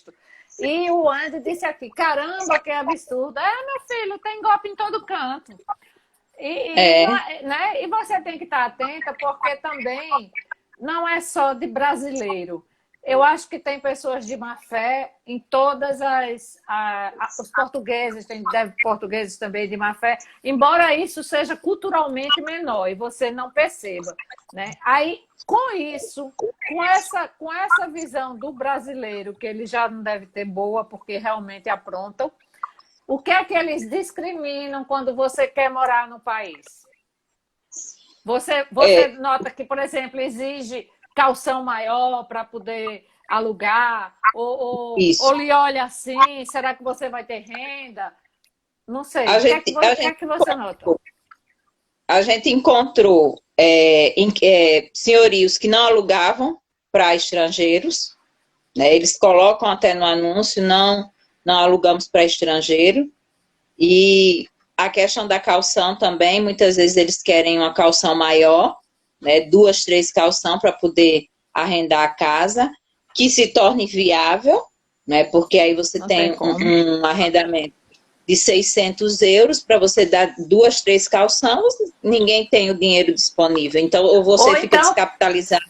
E o Andy disse aqui, caramba, que absurdo. É, meu filho, tem golpe em todo canto. Não é, né? E você tem que estar atenta, porque também não é só de brasileiro. Eu acho que tem pessoas de má fé em todas os portugueses, deve portugueses também de má fé, embora isso seja culturalmente menor e você não perceba. Né? Aí, com isso, com essa visão do brasileiro, que ele já não deve ter boa, porque realmente aprontam, o que é que eles discriminam quando você quer morar no país? Você é, nota que, por exemplo, exige calção maior para poder alugar? Ou isso. lhe olha assim, será que você vai ter renda? Não sei. A O que é que, gente, o que, é que você nota? a gente encontrou senhorios que não alugavam para estrangeiros, né? Eles colocam até no anúncio, não alugamos para estrangeiro. E a questão da calção também, muitas vezes eles querem uma calção maior, né? 2, 3 calção para poder arrendar a casa, que se torne viável, né? Porque aí você Não tem tem como. um arrendamento de 600 euros para você dar 2, 3 calções, ninguém tem o dinheiro disponível. Então, ou Ou você fica então, descapitalizado.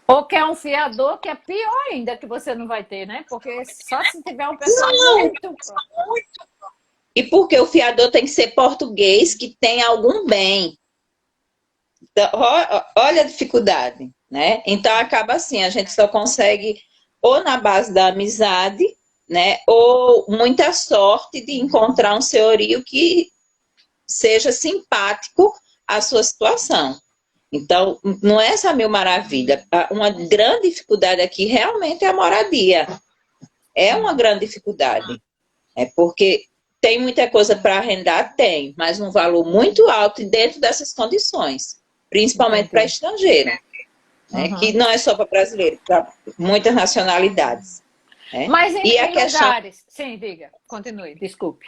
ou quer um fiador, que é pior ainda que você não vai ter, né? Porque só se tiver uma pessoa Não! muito. E porque o fiador tem que ser português que tem algum bem. Então, olha a dificuldade, né? Então acaba assim, a gente só consegue ou na base da amizade, né? Ou muita sorte de encontrar um senhorio que seja simpático à sua situação. Então, não é essa mil maravilha. Uma grande dificuldade aqui realmente é a moradia. É uma grande dificuldade. É porque tem muita coisa para arrendar, tem, mas um valor muito alto e dentro dessas condições, principalmente para Entendi. estrangeiro, né? Que Uhum. não é só para brasileiro, para muitas nacionalidades. Né? Mas E a em questão, lugares. Sim, diga. Continue, desculpe.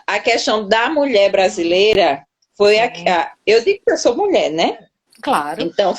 a questão da mulher brasileira Foi Sim. eu digo que eu sou mulher, né? Claro. Então,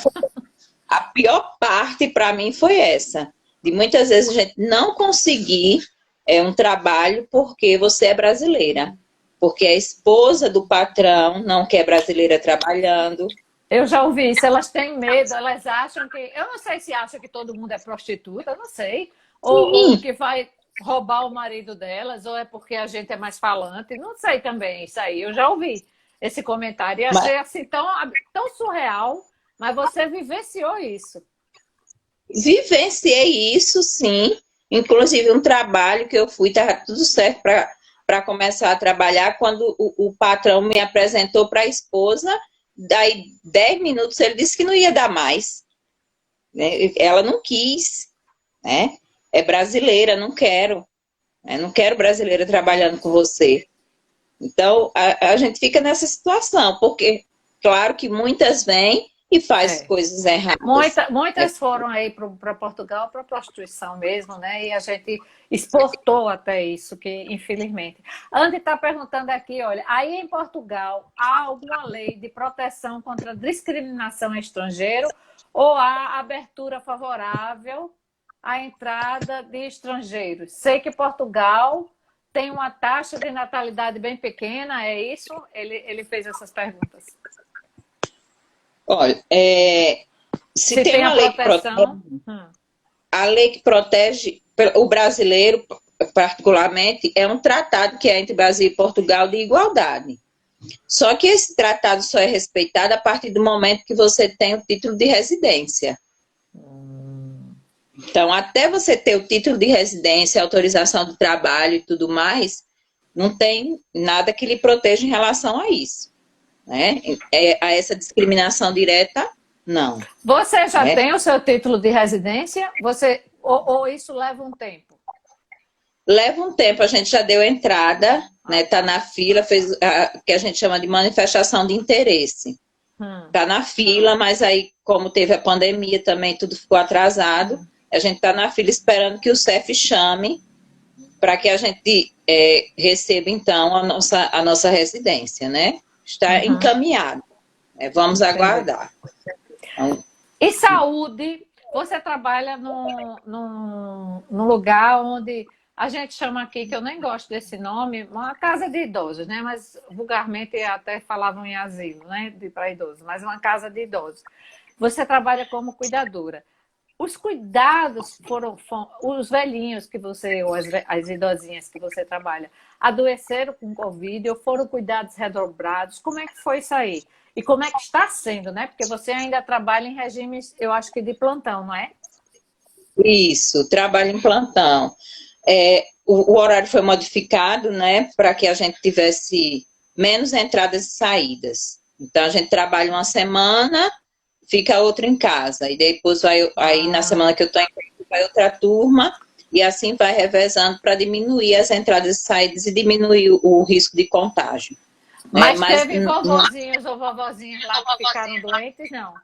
a pior parte para mim foi essa, de muitas vezes a gente não conseguir um trabalho porque você é brasileira, porque a esposa do patrão não quer brasileira trabalhando. Eu já ouvi isso, elas têm medo, elas acham que. Eu não sei se acham que todo mundo é prostituta, eu não sei. Ou Sim, que vai roubar o marido delas, ou é porque a gente é mais falante, não sei também isso aí. Eu já ouvi esse comentário e mas achei assim tão surreal, mas você vivenciou isso. vivenciei isso, sim. Inclusive, um trabalho que eu fui, estava tudo certo para começar a trabalhar, quando o patrão me apresentou para a esposa, daí 10 minutos ele disse que não ia dar mais. Né? Ela não quis, né? É brasileira, não quero. Né? Não quero brasileira trabalhando com você. Então, a gente fica nessa situação, porque, claro que muitas vêm e faz É. coisas erradas. Né? Muitas foram aí para Portugal para prostituição mesmo, né? E a gente exportou até isso, que infelizmente. Andy está perguntando aqui, olha, aí em Portugal há alguma lei de proteção contra discriminação estrangeiro ou há abertura favorável à entrada de estrangeiros? Sei que Portugal tem uma taxa de natalidade bem pequena, é isso? Ele fez essas perguntas. Olha, se Se tem tem a uma lei que protege, proteção. a lei que protege o brasileiro, particularmente, é um tratado que é entre Brasil e Portugal de igualdade. Só que esse tratado só é respeitado a partir do momento que você tem o título de residência. Então, até você ter o título de residência, autorização do trabalho e tudo mais, não tem nada que lhe proteja em relação a isso. Né? A essa discriminação direta, não. Você já Né? tem o seu título de residência? Ou isso leva um tempo? Leva um tempo, a gente já deu entrada, né? Tá na fila, fez que a gente chama de manifestação de interesse. Tá na fila, mas aí, como teve a pandemia também, tudo ficou atrasado. A gente tá na fila esperando que o CEF chame para que a gente receba, então, a nossa residência, né? Está encaminhado. Vamos Entendi. aguardar. Então, E saúde? Você trabalha num lugar onde a gente chama aqui, que eu nem gosto desse nome, uma casa de idosos, né? Mas vulgarmente até falavam em asilo, né? Para idosos, mas uma casa de idosos. Você trabalha como cuidadora. Os cuidados os velhinhos que você, ou as idosinhas que você trabalha, adoeceram com Covid ou foram cuidados redobrados? Como é que foi isso aí? E como é que está sendo, né? Porque você ainda trabalha em regimes, eu acho que de plantão, não é? isso, trabalho em plantão. O horário foi modificado, né, para que a gente tivesse menos entradas e saídas. Então, a gente trabalha uma semana, fica outra em casa. E depois aí na semana que eu estou em casa, vai outra turma, e assim vai revezando para diminuir as entradas e saídas e diminuir o risco de contágio. Né? Mas teve vovozinhos ou vovozinhas lá que ficaram doentes, não?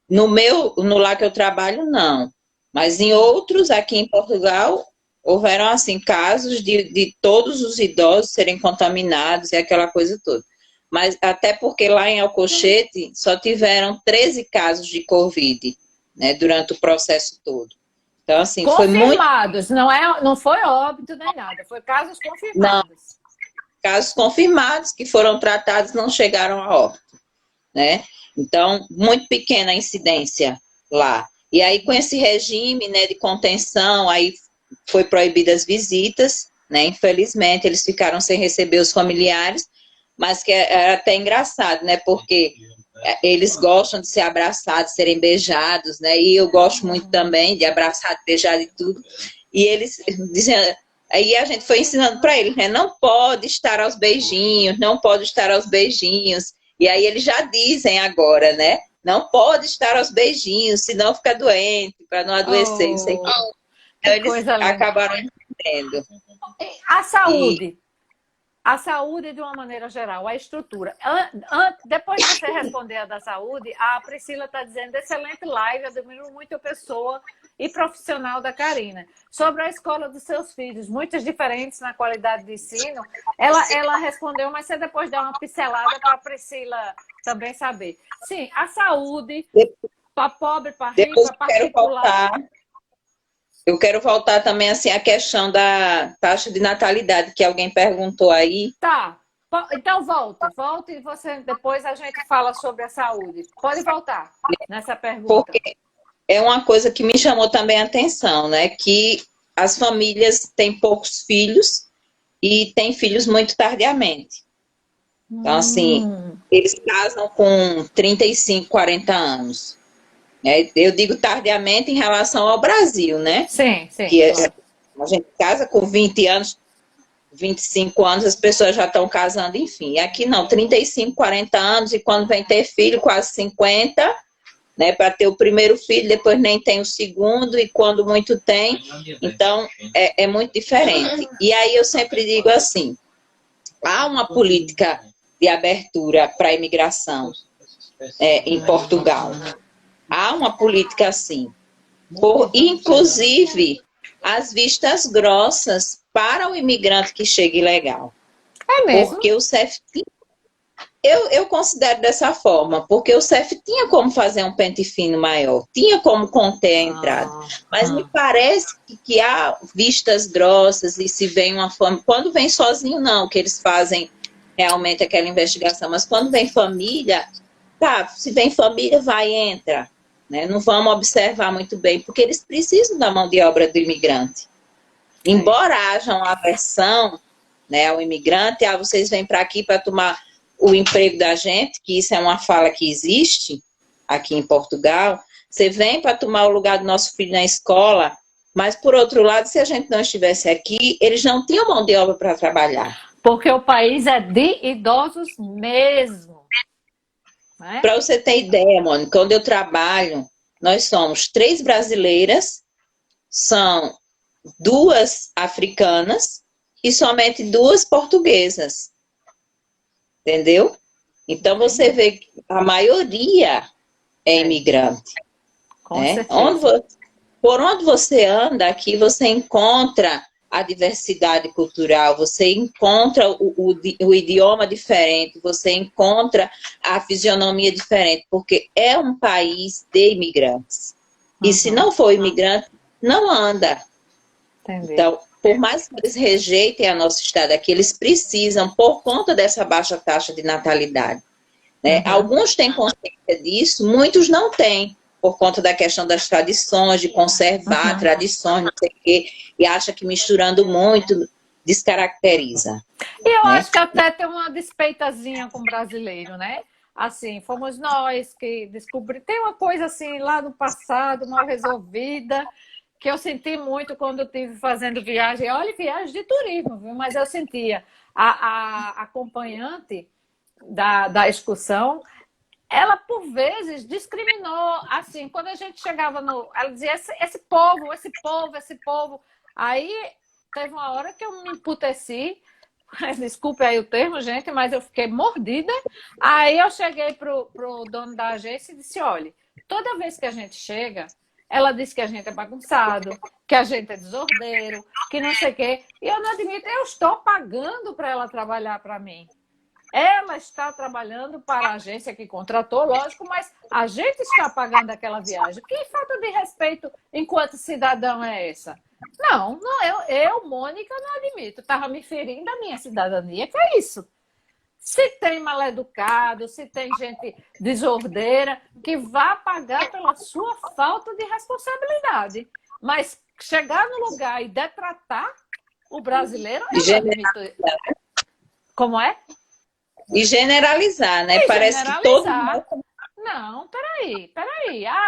no lar que eu trabalho, não. Mas em outros, aqui em Portugal, houveram, assim, casos de todos os idosos serem contaminados e aquela coisa toda. Mas até porque lá em Alcochete só tiveram 13 casos de Covid, né, durante o processo todo. Então, assim, foi muito... Confirmados, não foi óbito nem nada, foi casos Não, confirmados. casos confirmados que foram tratados não chegaram a óbito, né? Então, muito pequena a incidência lá. E aí, com esse regime, né, de contenção, aí foi proibidas as visitas, né? Infelizmente, eles ficaram sem receber os familiares, mas que era até engraçado, né? Porque eles gostam de ser abraçados, serem beijados, né? E eu gosto muito também de abraçar, beijar e tudo. E eles diziam, aí a gente foi ensinando para eles, né? Não pode estar aos beijinhos, não pode estar aos beijinhos. E aí eles já dizem agora, né? Não pode estar aos beijinhos, senão fica doente, para não adoecer, não sei o quê. Então Que eles coisa linda. acabaram entendendo. A E saúde. A saúde, de uma maneira geral, a estrutura. Depois de você responder a da saúde, a Priscila está dizendo, excelente live, admiro muito a pessoa e profissional da Karina. Sobre a escola dos seus filhos, muitas diferentes na qualidade de ensino, ela respondeu, mas você depois dá uma pincelada para a Priscila também saber. Sim, a saúde, para pobre, para rico, Depois para particular. Eu quero voltar também assim à questão da taxa de natalidade que alguém perguntou aí. Tá. Então volte e depois a gente fala sobre a saúde. Pode voltar nessa pergunta. Porque é uma coisa que me chamou também a atenção, né? Que as famílias têm poucos filhos e têm filhos muito tardiamente. Então, assim, eles casam com 35, 40 anos. Eu digo tardiamente em relação ao Brasil, né? Sim, sim. Que a gente casa com 20 anos, 25 anos, as pessoas já estão casando, enfim. Aqui não, 35, 40 anos, e quando vem ter filho, quase 50, né? Para ter o primeiro filho, depois nem tem o segundo, e quando muito tem. Então, é muito diferente. E aí eu sempre digo assim, há uma política de abertura para a imigração em Portugal. Há uma política assim. Inclusive, as vistas grossas para o imigrante que chega ilegal. É mesmo? Porque o CEF eu considero dessa forma, porque o CEF tinha como fazer um pente fino maior, tinha como conter a entrada. Mas me parece que há vistas grossas e se vem uma família. Quando vem sozinho, não, que eles fazem realmente aquela investigação, mas quando vem família, tá, se vem família, vai, entra. Né? Não vamos observar muito bem, porque eles precisam da mão de obra do imigrante. Embora haja uma aversão, né, ao imigrante, vocês vêm para aqui para tomar o emprego da gente, que isso é uma fala que existe aqui em Portugal, você vem para tomar o lugar do nosso filho na escola, mas por outro lado, se a gente não estivesse aqui, eles não tinham mão de obra para trabalhar. Porque o país é de idosos mesmo. Né? Para você ter ideia, Mônica, onde eu trabalho, nós somos 3 brasileiras, são 2 africanas e somente 2 portuguesas. Entendeu? Então você vê que a maioria é imigrante. Com né? certeza. Por onde você anda aqui, você encontra a diversidade cultural, você encontra o idioma diferente, você encontra a fisionomia diferente, porque é um país de imigrantes. E se não for imigrante, não anda. Entendi. Então, por mais que eles rejeitem a nosso estado aqui, eles precisam, por conta dessa baixa taxa de natalidade. Né? Alguns têm consciência disso, muitos não têm, por conta da questão das tradições, de conservar tradições, não sei o quê, e acha que misturando muito descaracteriza. E eu acho que até tem uma despeitazinha com o brasileiro, né? Assim, fomos nós que descobrimos. Tem uma coisa assim lá no passado, mal resolvida, que eu senti muito quando eu estive fazendo viagem. Olha, viagem de turismo, viu? Mas eu sentia a acompanhante da excursão, ela por vezes discriminou, assim, quando a gente chegava ela dizia, esse povo. Aí teve uma hora que eu me emputeci, desculpe aí o termo, gente, mas eu fiquei mordida. Aí eu cheguei pro dono da agência e disse, olha, toda vez que a gente chega, ela diz que a gente é bagunçado, que a gente é desordeiro, que não sei o quê. E eu não admito, eu estou pagando para ela trabalhar para mim. Ela está trabalhando para a agência que contratou, lógico, mas a gente está pagando aquela viagem. Que falta de respeito enquanto cidadão é essa? Não, eu, Mônica, não admito. Estava me ferindo a minha cidadania, que é isso. Se tem mal-educado, se tem gente desordeira, que vá pagar pela sua falta de responsabilidade. Mas chegar no lugar e detratar o brasileiro, eu não admito. Como é? E generalizar, né? Parece que todo mundo... Não, peraí.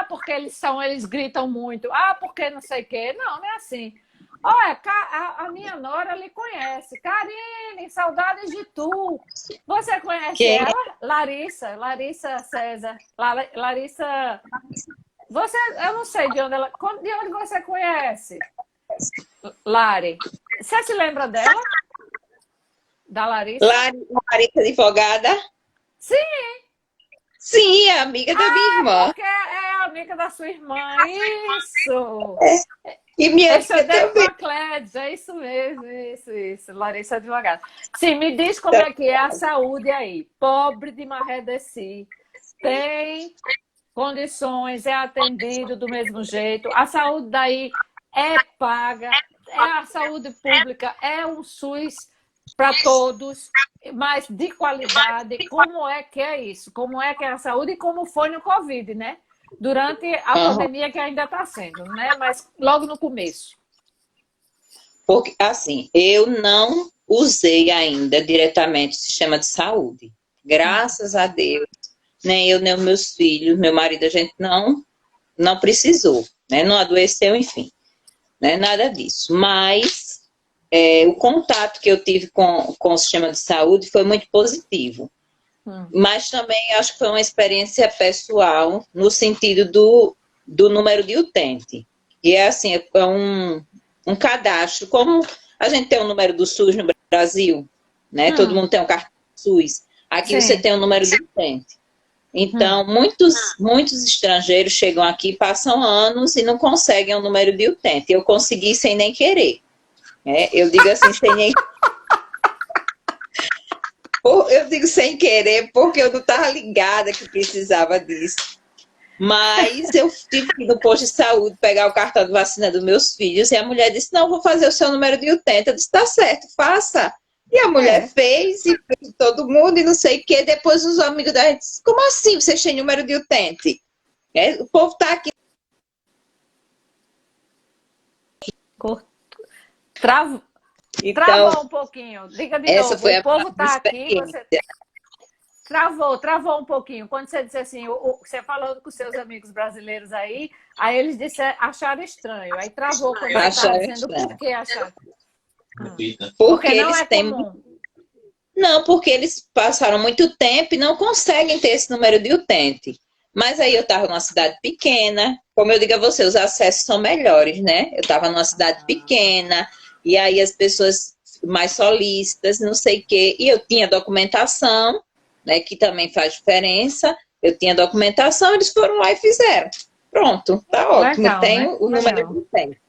Porque eles gritam muito. Porque não sei o quê. Não é assim. Olha, a minha nora lhe conhece. Karine, saudades de tu. Você conhece ela? Larissa César. Larissa... eu não sei de onde você conhece. Lari. Você se lembra dela? Da Larissa? Larissa advogada? Sim. Sim, é amiga da minha irmã. Porque é amiga da sua irmã. Isso! E minha Eu filha estudei com também. a Clédia, é isso mesmo, isso. Larissa Advogada. Sim, me diz como é que é a saúde aí. Pobre de Maré de Si. Tem condições, é atendido do mesmo jeito. A saúde daí é paga, é a saúde pública, é um SUS para todos, mas de qualidade. Como é que é isso? Como é que é a saúde e como foi no Covid, né? Durante a Aham. pandemia que ainda está sendo, né? Mas logo no começo. Porque, assim, eu não usei ainda diretamente o sistema de saúde. Graças a Deus, nem eu, nem os meus filhos, meu marido, a gente não precisou, né? Não adoeceu, enfim, né? Nada disso. Mas o contato que eu tive com o sistema de saúde foi muito positivo. Mas também acho que foi uma experiência pessoal no sentido do número de utente. E é assim, é um cadastro, como a gente tem o número do SUS no Brasil, né? Todo mundo tem um cartão do SUS. Aqui você Sim. tem o número de utente. Então, muitos estrangeiros chegam aqui, passam anos e não conseguem o número de utente. Eu consegui sem nem querer. Eu digo assim, sem nem... Eu digo sem querer, porque eu não estava ligada que precisava disso. Mas eu tive que ir no posto de saúde pegar o cartão de vacina dos meus filhos e a mulher disse, não, vou fazer o seu número de utente. Eu disse, tá certo, faça. E a mulher fez, e fez todo mundo, e não sei o quê. Depois os amigos da gente disse, como assim você tem número de utente? O povo está aqui. Travou Então, um pouquinho. Diga de essa novo. foi O a povo está aqui, experiência. você... Travou um pouquinho. Quando você disse assim, você falando com seus amigos brasileiros aí eles acharam estranho. Aí travou quando você estava Acharam dizendo estranho. por que acharam. Porque não eles é têm... comum. Não, porque eles passaram muito tempo e não conseguem ter esse número de utente. Mas aí eu estava numa cidade pequena, como eu digo a você, os acessos são melhores, né? Eu estava numa cidade pequena, e aí as pessoas mais solícitas, não sei o quê, e eu tinha documentação, né, que também faz diferença, eu tinha documentação, eles foram lá e fizeram. Pronto, tá ótimo, Legal, tem né? o número Legal. de utente.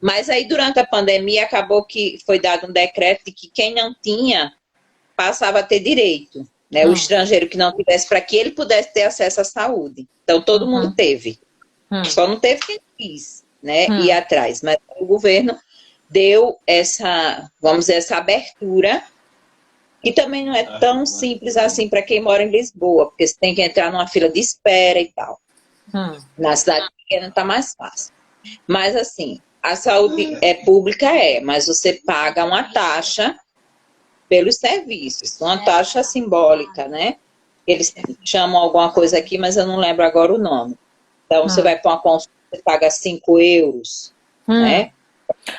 Mas aí durante a pandemia acabou que foi dado um decreto de que quem não tinha passava a ter direito, né? O estrangeiro que não tivesse, para que ele pudesse ter acesso à saúde. Então, todo mundo teve. Só não teve quem quis, né? Ir atrás. Mas o governo deu essa, vamos dizer, essa abertura, e também não é tão simples assim para quem mora em Lisboa, porque você tem que entrar numa fila de espera e tal. Na cidade pequena está mais fácil. Mas, assim, a saúde pública mas você paga uma taxa pelos serviços, uma taxa simbólica, né? Eles chamam alguma coisa aqui, mas eu não lembro agora o nome. Então, você vai para uma consulta, você paga 5 euros, né?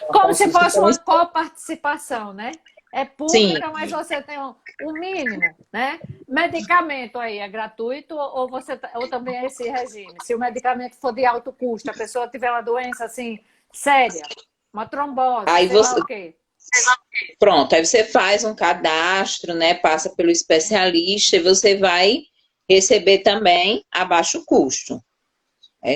Como se fosse uma coparticipação, né? É pública, Sim. mas você tem um mínimo, né? Medicamento aí é gratuito ou também é esse regime? Se o medicamento for de alto custo, a pessoa tiver uma doença assim séria, uma trombose, Aí sei lá você... o quê. Pronto, aí você faz um cadastro, né? Passa pelo especialista e você vai receber também a baixo custo.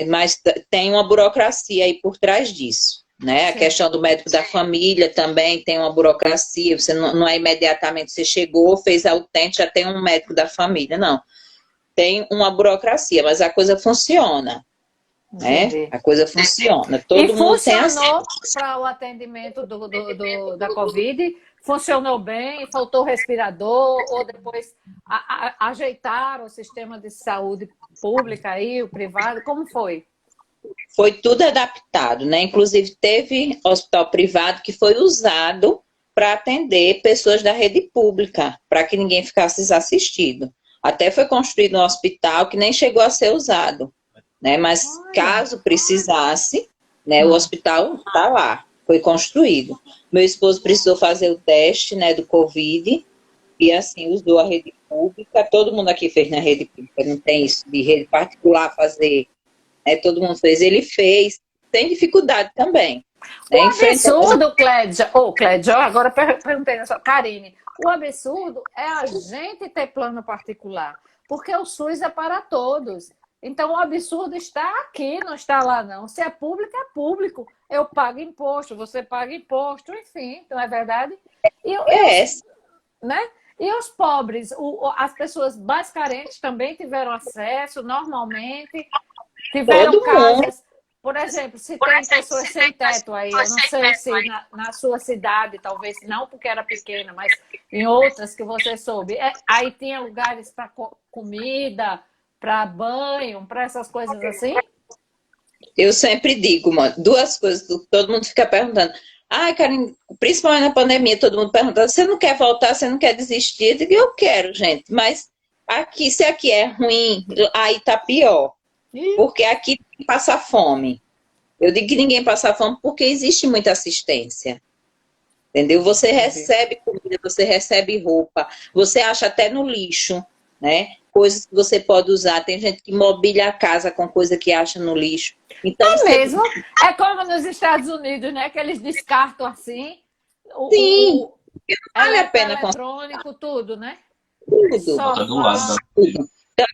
Mas tem uma burocracia aí por trás disso, né? A questão do médico da família também tem uma burocracia. Você não é imediatamente, você chegou, fez a utente, já tem um médico da família, não. Tem uma burocracia, mas a coisa funciona. Né? A coisa funciona. Todo mundo tem acesso. Funcionou para o atendimento da Covid? Funcionou bem? Faltou respirador? Ou depois ajeitaram o sistema de saúde pública aí, o privado? Como foi? Foi tudo adaptado, né? Inclusive teve hospital privado que foi usado para atender pessoas da rede pública, para que ninguém ficasse desassistido. Até foi construído um hospital que nem chegou a ser usado. Né? Mas caso precisasse, né, o hospital está lá, foi construído. Meu esposo precisou fazer o teste, né, do Covid e assim usou a rede pública. Todo mundo aqui fez na rede pública, não tem isso de rede particular fazer, né, todo mundo fez. Ele fez, tem dificuldade também. O absurdo, Clédia, Clédia, agora perguntei na sua Karine, o absurdo é a gente ter plano particular, porque o SUS é para todos. Então, o absurdo está aqui, não está lá, não. Se é público. Eu pago imposto, você paga imposto, enfim, não é verdade? É, Né? E os pobres, as pessoas mais carentes também tiveram acesso normalmente, tiveram todo mundo. casas. Por exemplo, se tem pessoas sem teto aí, eu não sei se na sua cidade, talvez não, porque era pequena, mas em outras que você soube, aí tinha lugares para comida, para banho, para essas coisas assim? Eu sempre digo, mano, duas coisas, todo mundo fica perguntando. Ah, Karen, principalmente na pandemia, todo mundo perguntando, você não quer voltar, você não quer desistir? Eu digo, eu quero, gente, mas aqui, se aqui é ruim, aí tá pior. Porque aqui passa fome. Eu digo que ninguém passa fome porque existe muita assistência. Entendeu? Você recebe comida, você recebe roupa, você acha até no lixo, né? Coisas que você pode usar. Tem gente que mobília a casa com coisa que acha no lixo. Então, É mesmo? É como nos Estados Unidos, né? Que eles descartam assim. Sim, vale a pena eletrônico, tudo, né? tudo. Bota do lado. Tudo. Então,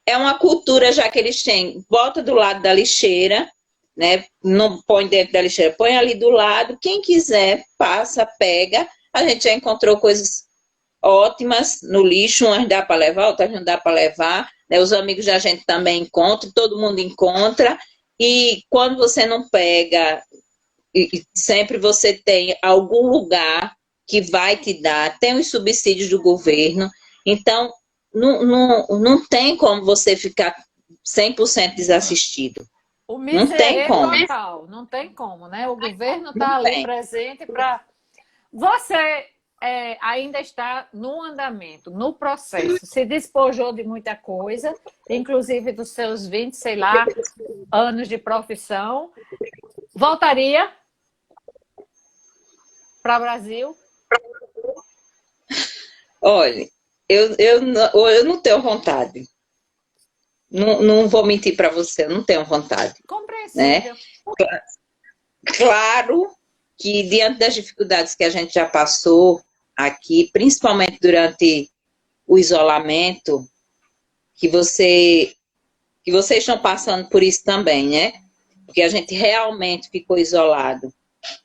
é uma cultura já que eles têm. Bota do lado da lixeira, né? Não põe dentro da lixeira, põe ali do lado. Quem quiser, passa, pega. A gente já encontrou coisas ótimas no lixo, umas dá para levar, outras não dá para levar. Né? Os amigos da gente também encontram, todo mundo encontra. E quando você não pega, sempre você tem algum lugar que vai te dar, tem os subsídios do governo. Então, não tem como você ficar 100% desassistido. O Não tem como. total, não tem como, né? O governo está ali presente para... Você ainda está no andamento, no processo, se despojou de muita coisa, inclusive dos seus 20, sei lá, anos de profissão. Voltaria para o Brasil? Olha, eu não tenho vontade. Não vou mentir para você, eu não tenho vontade. Compreensível. Né? Claro que diante das dificuldades que a gente já passou aqui, principalmente durante o isolamento, que vocês estão passando por isso também, né? Porque a gente realmente ficou isolado.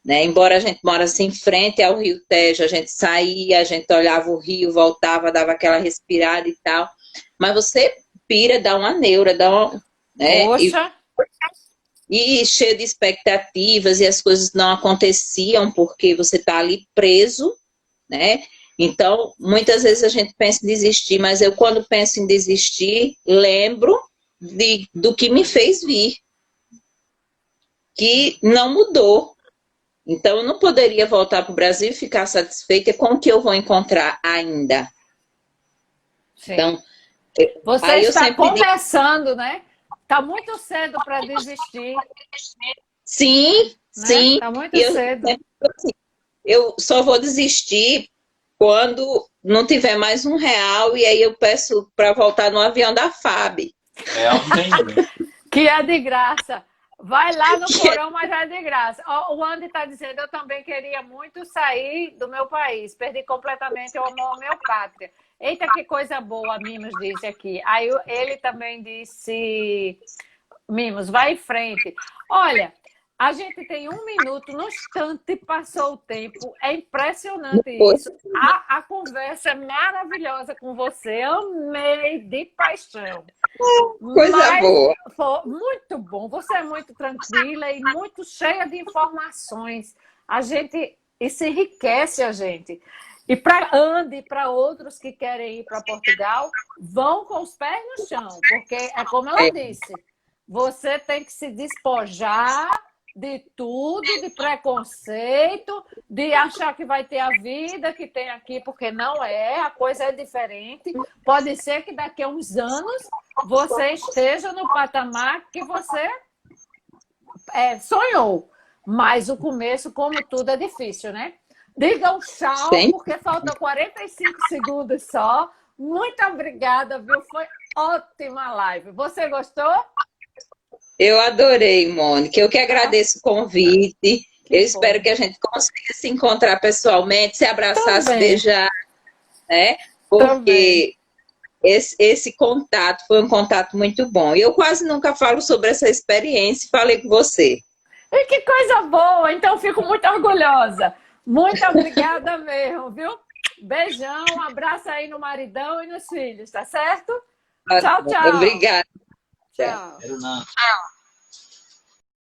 Né? Embora a gente morasse em frente ao Rio Tejo, a gente saía, a gente olhava o rio, voltava, dava aquela respirada e tal. Mas você pira, dá uma neura, dá uma... Né? Poxa! E cheio de expectativas e as coisas não aconteciam porque você está ali preso, né? Então, muitas vezes a gente pensa em desistir, mas eu quando penso em desistir, lembro do que me fez vir, que não mudou. Então, eu não poderia voltar para o Brasil e ficar satisfeita com o que eu vou encontrar ainda. Sim. Então, você está começando, né? Está muito cedo para desistir. Sim, né? Sim. Está muito cedo. Eu só vou desistir quando não tiver mais R$1 e aí eu peço para voltar no avião da FAB. Que é de graça. Vai lá no porão, mas é de graça. O Andy está dizendo, eu também queria muito sair do meu país. Perdi completamente o amor à minha pátria. Eita, que coisa boa, Mimos disse aqui. Aí ele também disse, Mimos, vai em frente. Olha, a gente tem 1 minuto, no instante passou o tempo. É impressionante isso. A conversa é maravilhosa com você. Amei de paixão. Coisa boa. Muito bom. Você é muito tranquila e muito cheia de informações. Isso enriquece a gente. E para Andy e para outros que querem ir para Portugal, vão com os pés no chão, porque é como ela disse, você tem que se despojar de tudo, de preconceito, de achar que vai ter a vida que tem aqui, porque não é, a coisa é diferente. Pode ser que daqui a uns anos você esteja no patamar que você sonhou, mas o começo, como tudo, é difícil, né? Diga um tchau, porque faltam 45 segundos só. Muito obrigada, viu? Foi ótima live. Você gostou? Eu adorei, Mônica. Eu que agradeço o convite. Eu espero que a gente consiga se encontrar pessoalmente, se abraçar, se beijar, né? Porque esse contato foi um contato muito bom. E eu quase nunca falo sobre essa experiência e falei com você. E que coisa boa! Então, fico muito orgulhosa. Muito obrigada mesmo, viu? Beijão, um abraço aí no maridão e nos filhos, tá certo? Tchau, tchau. Obrigada. Tchau. Quero não.